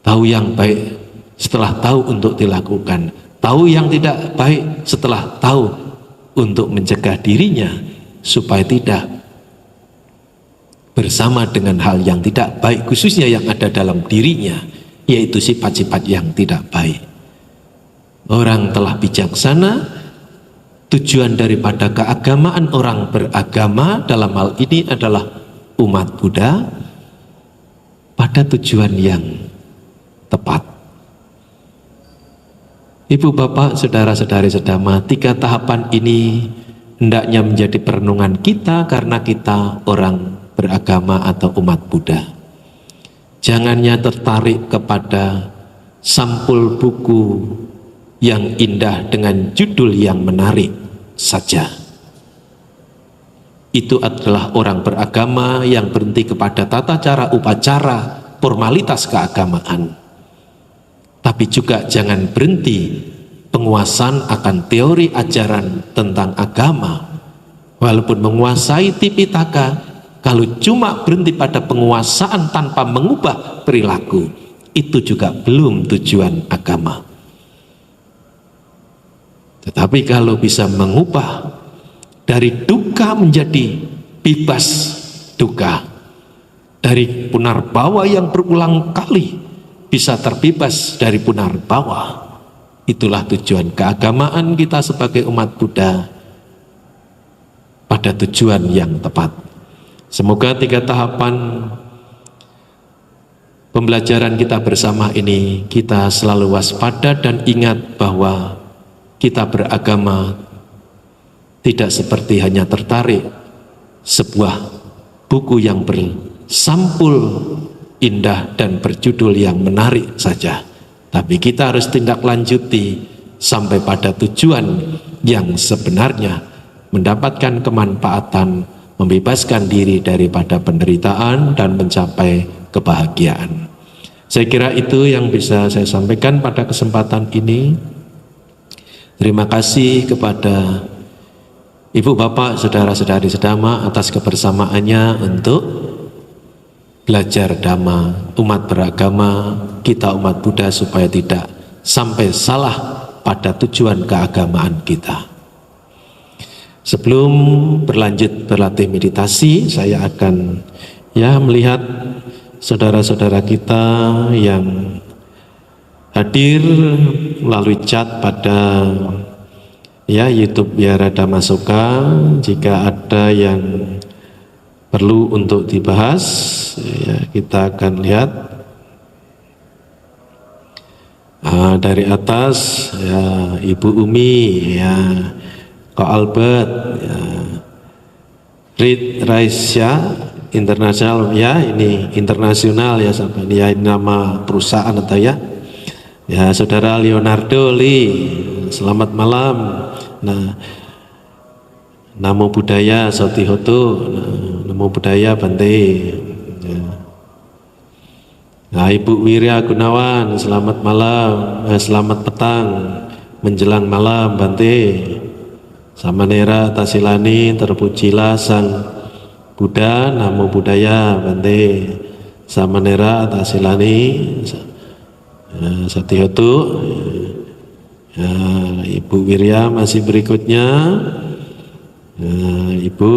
Tahu yang baik setelah tahu untuk dilakukan, tahu yang tidak baik setelah tahu untuk mencegah dirinya supaya tidak bersama dengan hal yang tidak baik, khususnya yang ada dalam dirinya, yaitu sifat-sifat yang tidak baik. Orang telah bijaksana, tujuan daripada keagamaan orang beragama dalam hal ini adalah umat Buddha pada tujuan yang tepat. Ibu bapak, saudara-saudari sedama, 3 tahapan ini hendaknya menjadi perenungan kita karena kita orang beragama atau umat Buddha. Jangannya tertarik kepada sampul buku yang indah dengan judul yang menarik saja. Itu adalah orang beragama yang berhenti kepada tata cara upacara, formalitas keagamaan. Tapi juga jangan berhenti penguasaan akan teori ajaran tentang agama. Walaupun menguasai Tipitaka, kalau cuma berhenti pada penguasaan tanpa mengubah perilaku, itu juga belum tujuan agama. Tetapi kalau bisa mengubah dari duka menjadi bebas duka, dari punarbawa yang berulang kali bisa terbebas dari punarbawa, itulah tujuan keagamaan kita sebagai umat Buddha pada tujuan yang tepat. Semoga 3 tahapan pembelajaran kita bersama ini kita selalu waspada dan ingat bahwa kita beragama tidak seperti hanya tertarik sebuah buku yang bersampul indah dan berjudul yang menarik saja, tapi kita harus tindak lanjuti sampai pada tujuan yang sebenarnya, mendapatkan kemanfaatan, membebaskan diri daripada penderitaan dan mencapai kebahagiaan. Saya kira itu yang bisa saya sampaikan pada kesempatan ini. Terima kasih kepada Ibu Bapak, saudara-saudari sedama atas kebersamaannya untuk belajar dhamma, umat beragama, kita umat Buddha supaya tidak sampai salah pada tujuan keagamaan kita. Sebelum berlanjut berlatih meditasi, saya akan melihat saudara-saudara kita yang hadir melalui chat pada YouTube Wihara Dhammasoka. Jika ada yang perlu untuk dibahas, kita akan lihat dari atas, Ibu Umi, Ko Albert, Reed Raisya Internasional, ini internasional sampai ini nama perusahaan atau saudara Leonardo Lee, selamat malam. Namo Buddhaya Sotihoto, Namo Buddhaya Bante. Ibu Wirya Gunawan, selamat malam, selamat petang menjelang malam Bante. Samanera Tasilani, terpujilah Sang Buddha, Namo Buddhaya Bante. Samanera Tasilani Satihotu. Ibu Wirya masih berikutnya, Ibu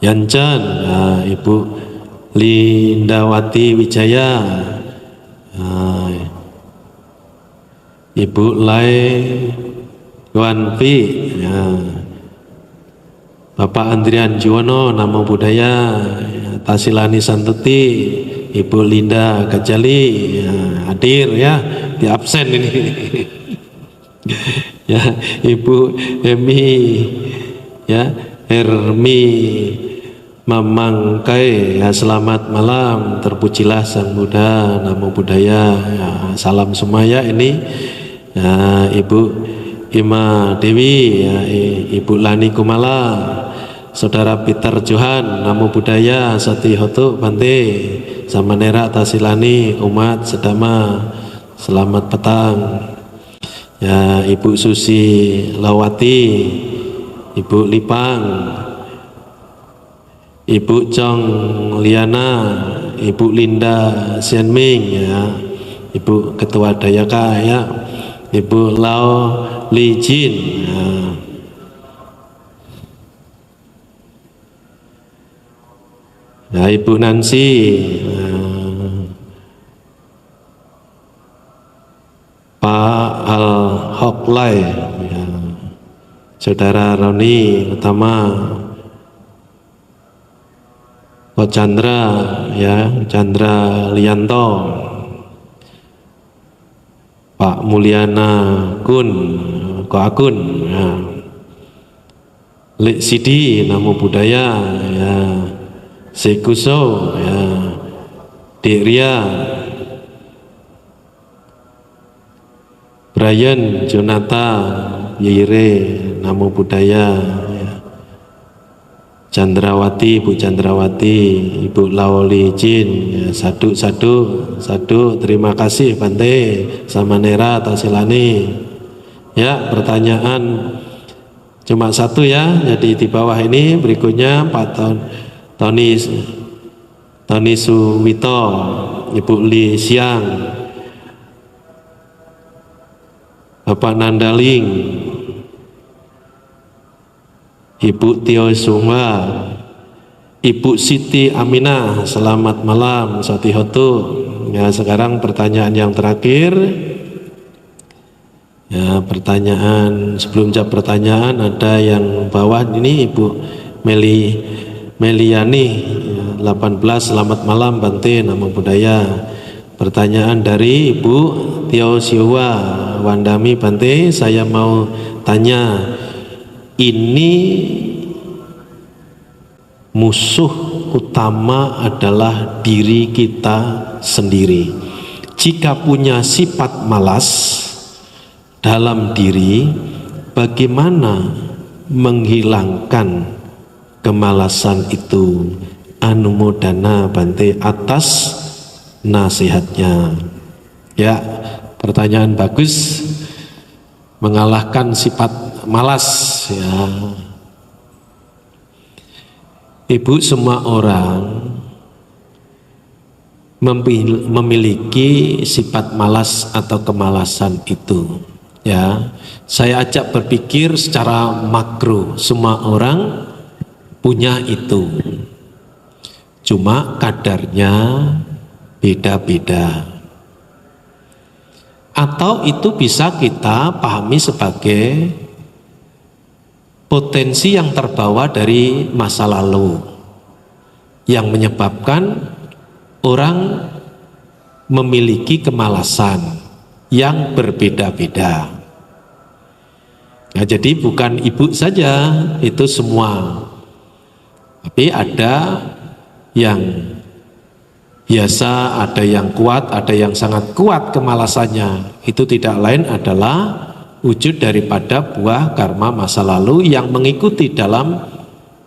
Yanchan, Ibu Lindawati Wijaya, Ibu Lai Wanpi, Bapak Andrian Juwono, Namo Buddhaya. Tasilani Santuti, Ibu Linda Gajali, hadir di absen ini. Ibu Emi, Hermi Mamangkai, selamat malam, terpujilah Sang Buddha, Namo Buddhaya. Salam semuanya ini. Ibu Ima Dewi, Ibu Lani Kumala, Saudara Peter Johan, Namo Buddhaya, Satihoto Bante. Samanera Tasilani, umat sedama, selamat petang. Ibu Susi Lawati, Ibu Lipang, Ibu Chong Liana, Ibu Linda Sianming, Ibu Ketua Dayaka, Ibu Lao Li Jin, Ibu Nancy, Pak Al Hoklai, Saudara Roni Utama, Ko Chandra, Chandra Lianto, Pak Mulyana Kun, Ko Akun, Lek Sidi, Namo Buddhaya, Sekuso, Dek Ria, Brian Jonata Yire, Namo Buddhaya. Chandrawati, Bu Chandrawati, Ibu Laoli Jin, sadu, terima kasih Bante. Samanera Tasilani. Pertanyaan cuma satu jadi di bawah ini. Berikutnya Pak Tony Suwito, Ibu Li Siang, Bapak Nandaling, Ibu Tio Sungwa, Ibu Siti Aminah, selamat malam, Satihotu. Sekarang pertanyaan yang terakhir. Pertanyaan, sebelum jawab pertanyaan ada yang bawah ini, Ibu Meliani, 18, selamat malam Bante, Namo Buddhaya. Pertanyaan dari Ibu Tio Siwa Wandami, Bante, saya mau tanya, ini musuh utama adalah diri kita sendiri. Jika punya sifat malas dalam diri, bagaimana menghilangkan kemalasan itu? Anumodana Bante atas nasihatnya. Pertanyaan bagus. mengalahkan sifat malas ya. Ibu, semua orang memiliki sifat malas atau kemalasan itu ya. Saya ajak berpikir secara makro, semua orang punya itu, cuma kadarnya beda-beda. Atau itu bisa kita pahami sebagai potensi yang terbawa dari masa lalu yang menyebabkan orang memiliki kemalasan yang berbeda-beda. Nah, jadi bukan ibu saja, itu semua. Tapi ada yang biasa, ada yang kuat, ada yang sangat kuat kemalasannya. Itu tidak lain adalah wujud daripada buah karma masa lalu yang mengikuti dalam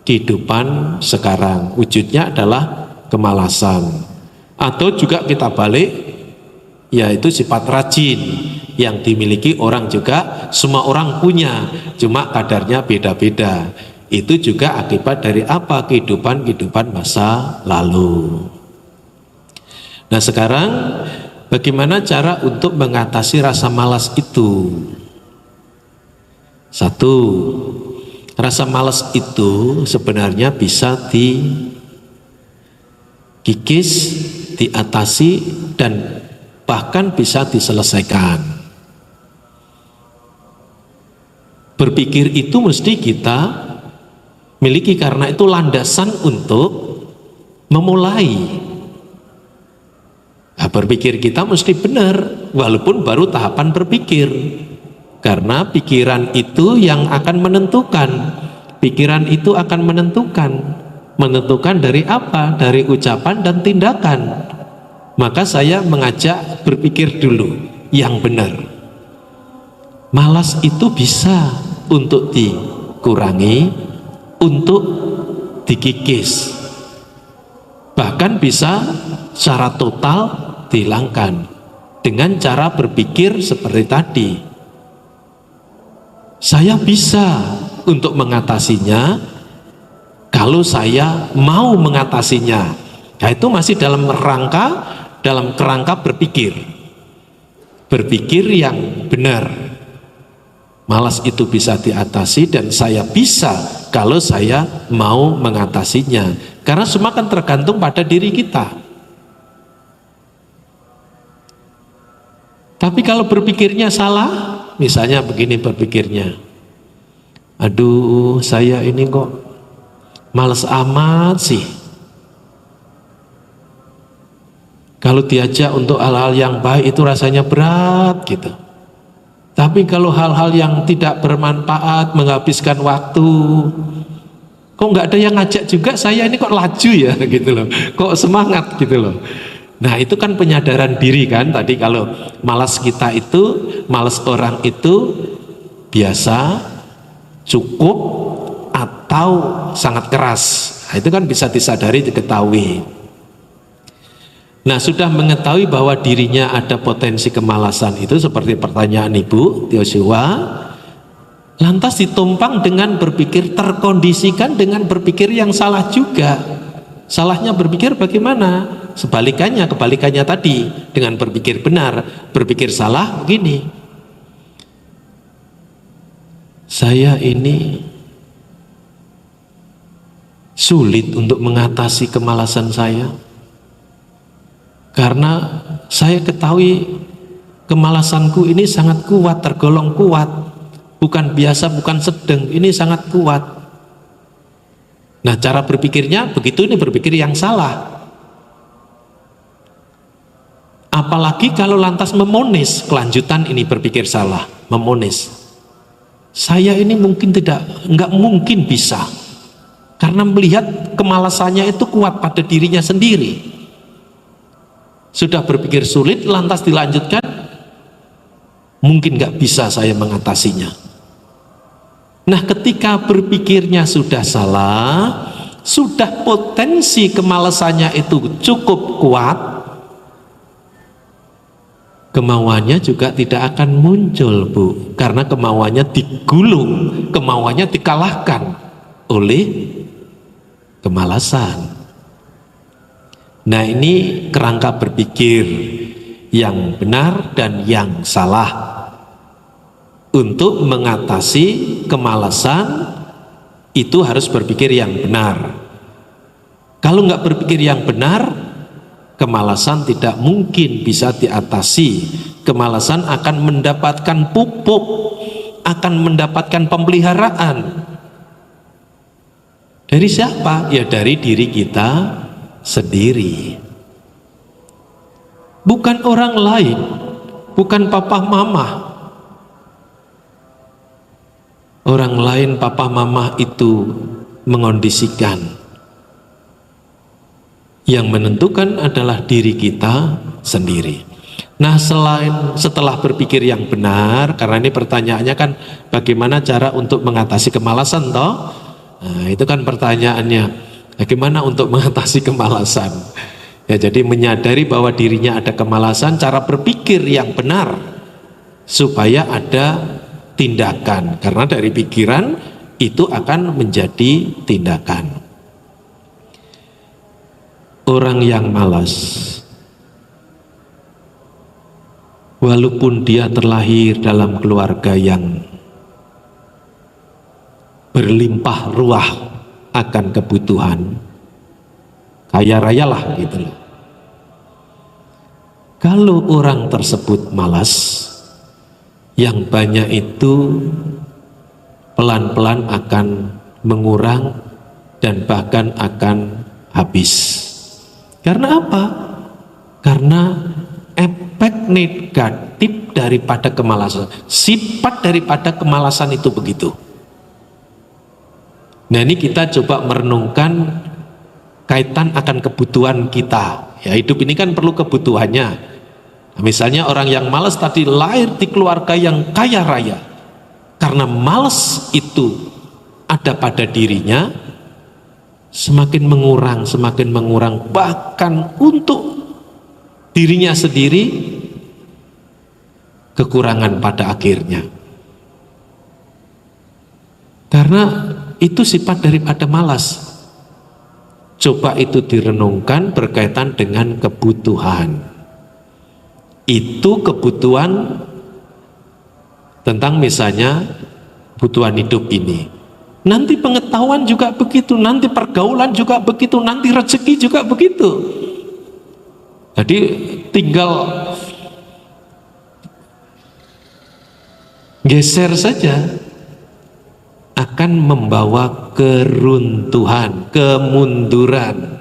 kehidupan sekarang. Wujudnya adalah kemalasan. Atau juga kita balik, yaitu sifat rajin yang dimiliki orang juga, semua orang punya, cuma kadarnya beda-beda. Itu juga akibat dari apa? Kehidupan masa lalu. Nah, sekarang bagaimana cara untuk mengatasi rasa malas itu? Satu, rasa malas itu sebenarnya bisa dikikis, diatasi, dan bahkan bisa diselesaikan. Berpikir itu mesti kita miliki karena itu landasan untuk memulai. Nah, berpikir kita mesti benar walaupun baru tahapan berpikir, karena pikiran itu yang akan menentukan. Pikiran itu akan menentukan dari apa? Dari ucapan dan tindakan. Maka saya mengajak berpikir dulu yang benar. Malas itu bisa untuk dikurangi, untuk dikikis, bahkan bisa secara total dihilangkan dengan cara berpikir seperti tadi. Saya bisa untuk mengatasinya kalau saya mau mengatasinya. Nah, itu masih dalam kerangka berpikir yang benar. Malas itu bisa diatasi dan saya bisa kalau saya mau mengatasinya. Karena semua kan tergantung pada diri kita. Tapi kalau berpikirnya salah, misalnya begini berpikirnya, aduh saya ini kok males amat sih. Kalau diajak untuk hal-hal yang baik itu rasanya berat gitu. Tapi kalau hal-hal yang tidak bermanfaat, menghabiskan waktu, kok nggak ada yang ngajak juga, saya ini kok laju ya gitu loh, kok semangat gitu loh. Nah, itu kan penyadaran diri kan tadi. Kalau malas kita itu, malas orang itu biasa, cukup, atau sangat keras. Nah, itu kan bisa disadari, diketahui. Nah, sudah mengetahui bahwa dirinya ada potensi kemalasan itu seperti pertanyaan Ibu Tiosua, lantas ditumpang dengan berpikir, terkondisikan dengan berpikir yang salah juga. Salahnya berpikir bagaimana? Kebalikannya tadi, dengan berpikir benar, berpikir salah begini. Saya ini sulit untuk mengatasi kemalasan saya. Karena saya ketahui kemalasanku ini sangat kuat, tergolong kuat. Bukan biasa, bukan sedang, ini sangat kuat. Nah, cara berpikirnya begitu, ini berpikir yang salah. Apalagi kalau lantas memonis, kelanjutan ini berpikir salah, memonis. Saya ini nggak mungkin bisa. Karena melihat kemalasannya itu kuat pada dirinya sendiri. Sudah berpikir sulit, lantas dilanjutkan, mungkin nggak bisa saya mengatasinya. Nah, ketika berpikirnya sudah salah, sudah potensi kemalasannya itu cukup kuat, kemauannya juga tidak akan muncul, Bu, karena kemauannya digulung, kemauannya dikalahkan oleh kemalasan. Nah, ini kerangka berpikir yang benar dan yang salah. Untuk mengatasi kemalasan itu harus berpikir yang benar. Kalau nggak berpikir yang benar, kemalasan tidak mungkin bisa diatasi. Kemalasan akan mendapatkan pupuk, akan mendapatkan pemeliharaan. Dari siapa? Ya dari diri kita sendiri. Bukan orang lain, bukan papa mama. Orang lain, papa mama itu mengondisikan. Yang menentukan adalah diri kita sendiri. Nah, setelah berpikir yang benar, karena ini pertanyaannya kan bagaimana cara untuk mengatasi kemalasan toh? Nah, itu kan pertanyaannya, bagaimana untuk mengatasi kemalasan? Ya, jadi menyadari bahwa dirinya ada kemalasan, cara berpikir yang benar supaya ada tindakan, karena dari pikiran itu akan menjadi tindakan. Orang yang malas, walaupun dia terlahir dalam keluarga yang berlimpah ruah akan kebutuhan, kaya raya lah gitu loh. Kalau orang tersebut malas, yang banyak itu pelan-pelan akan mengurang dan bahkan akan habis. Karena apa? Karena efek negatif daripada kemalasan, sifat daripada kemalasan itu begitu. Nah, ini kita coba merenungkan kaitan akan kebutuhan kita. Ya, hidup ini kan perlu kebutuhannya. Misalnya orang yang malas tadi lahir di keluarga yang kaya raya, karena malas itu ada pada dirinya, semakin mengurang, bahkan untuk dirinya sendiri kekurangan pada akhirnya. Karena itu sifat daripada malas. Coba itu direnungkan berkaitan dengan kebutuhan. Itu kebutuhan tentang misalnya kebutuhan hidup ini. Nanti pengetahuan juga begitu, nanti pergaulan juga begitu, nanti rezeki juga begitu. Jadi tinggal geser saja akan membawa keruntuhan, kemunduran.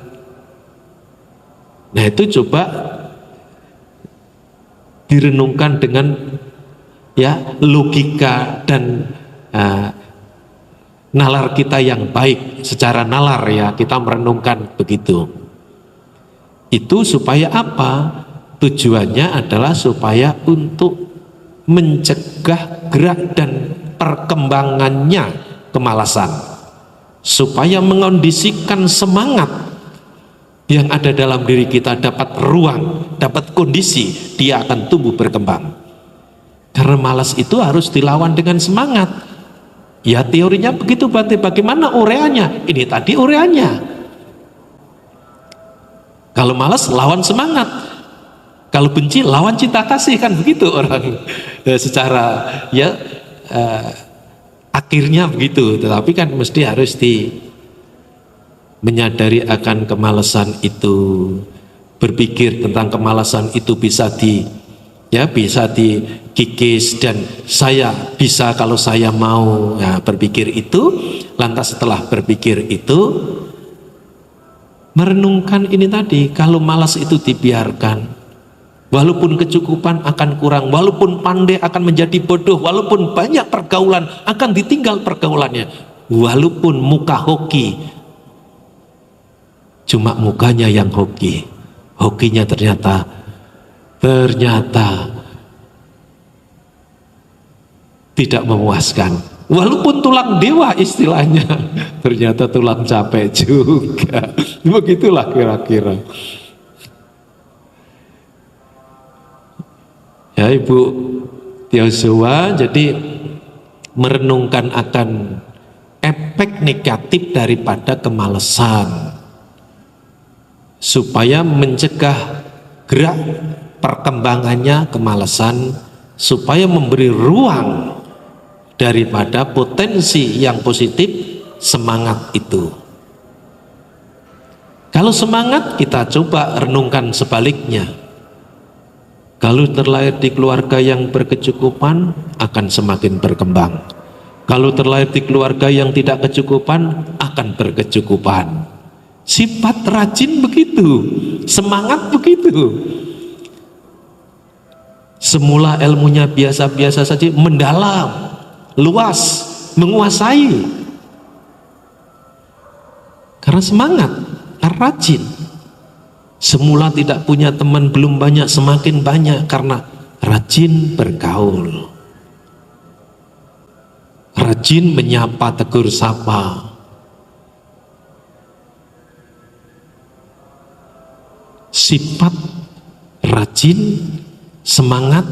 Nah, itu coba direnungkan dengan ya logika dan nalar kita yang baik, secara nalar ya kita merenungkan begitu. Itu supaya apa? Tujuannya adalah supaya untuk mencegah gerak dan perkembangannya kemalasan, supaya mengondisikan semangat yang ada dalam diri kita dapat ruang, dapat kondisi, dia akan tumbuh berkembang. Karena malas itu harus dilawan dengan semangat. Ya teorinya begitu, berarti bagaimana ureanya? Ini tadi ureanya. Kalau malas lawan semangat, kalau benci lawan cinta kasih, kan begitu orang secara ya akhirnya begitu. Tetapi kan mesti harus menyadari akan kemalasan itu, berpikir tentang kemalasan itu bisa dikikis, dan saya bisa kalau saya mau berpikir itu. Lantas setelah berpikir itu merenungkan ini tadi, kalau malas itu dibiarkan, walaupun kecukupan akan kurang, walaupun pandai akan menjadi bodoh, walaupun banyak pergaulan akan ditinggal pergaulannya, walaupun muka hoki cuma mukanya yang hoki, hokinya ternyata tidak memuaskan. Walaupun tulang dewa istilahnya, ternyata tulang capek juga. Begitulah kira-kira. Ya Ibu Yosua, jadi merenungkan akan efek negatif daripada kemalasan supaya mencegah gerak perkembangannya kemalasan, supaya memberi ruang daripada potensi yang positif semangat itu. Kalau semangat, kita coba renungkan sebaliknya. Kalau terlahir di keluarga yang berkecukupan, akan semakin berkembang. Kalau terlahir di keluarga yang tidak kecukupan, akan berkecukupan. Sifat rajin begitu, semangat begitu. Semula ilmunya biasa-biasa saja, mendalam, luas, menguasai. Karena semangat, rajin. Semula tidak punya teman, belum banyak, semakin banyak karena rajin bergaul, rajin menyapa, tegur sapa. Sifat rajin, semangat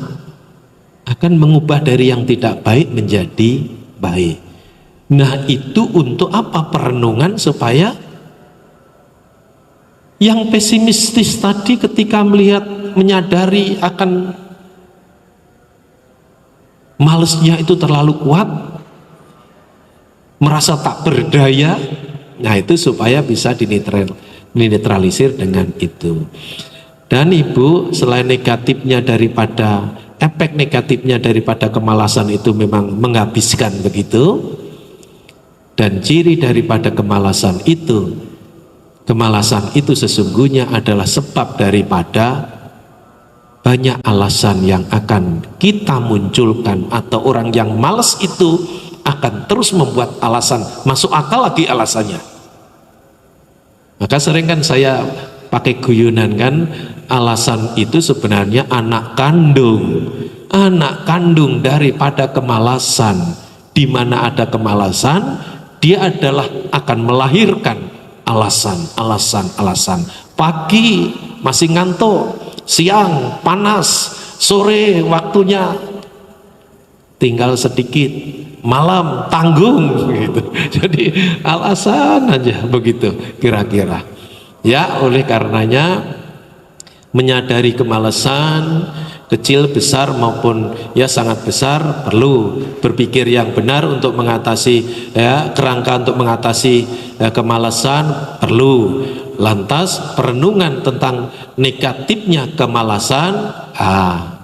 akan mengubah dari yang tidak baik menjadi baik. Nah, itu untuk apa perenungan? Supaya yang pesimistis tadi ketika melihat, menyadari akan malesnya itu terlalu kuat, merasa tak berdaya, nah itu supaya bisa dinetralisir dengan itu. Dan Ibu, selain negatifnya daripada efek negatifnya daripada kemalasan itu memang menghabiskan begitu, dan ciri daripada kemalasan itu sesungguhnya adalah sebab daripada banyak alasan yang akan kita munculkan, atau orang yang malas itu akan terus membuat alasan, masuk akal lagi alasannya. Maka sering kan saya pakai guyonan kan, alasan itu sebenarnya anak kandung daripada kemalasan. Di mana ada kemalasan, dia adalah akan melahirkan alasan. Pagi masih ngantuk, siang panas, sore waktunya tinggal sedikit, malam tanggung gitu. Jadi alasan aja begitu kira-kira. Ya, oleh karenanya menyadari kemalasan kecil, besar maupun ya sangat besar, perlu berpikir yang benar untuk mengatasi, ya, kerangka untuk mengatasi kemalasan perlu. Lantas perenungan tentang negatifnya kemalasan,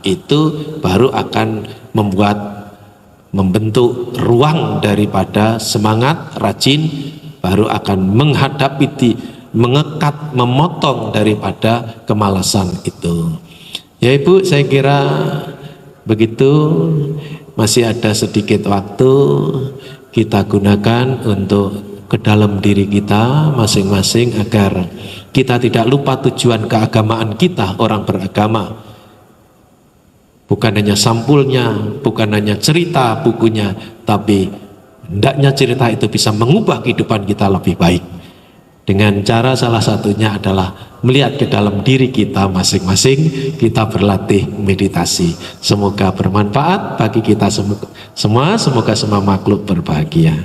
itu baru akan membentuk ruang daripada semangat rajin, baru akan menghadapi, mengekat, memotong daripada kemalasan itu. Ya Ibu, saya kira begitu. Masih ada sedikit waktu, kita gunakan untuk ke dalam diri kita masing-masing agar kita tidak lupa tujuan keagamaan kita, orang beragama. Bukan hanya sampulnya, bukan hanya cerita bukunya, tapi hendaknya cerita itu bisa mengubah kehidupan kita lebih baik. Dengan cara salah satunya adalah melihat ke dalam diri kita masing-masing, kita berlatih meditasi. Semoga bermanfaat bagi kita semua, semoga semua makhluk berbahagia.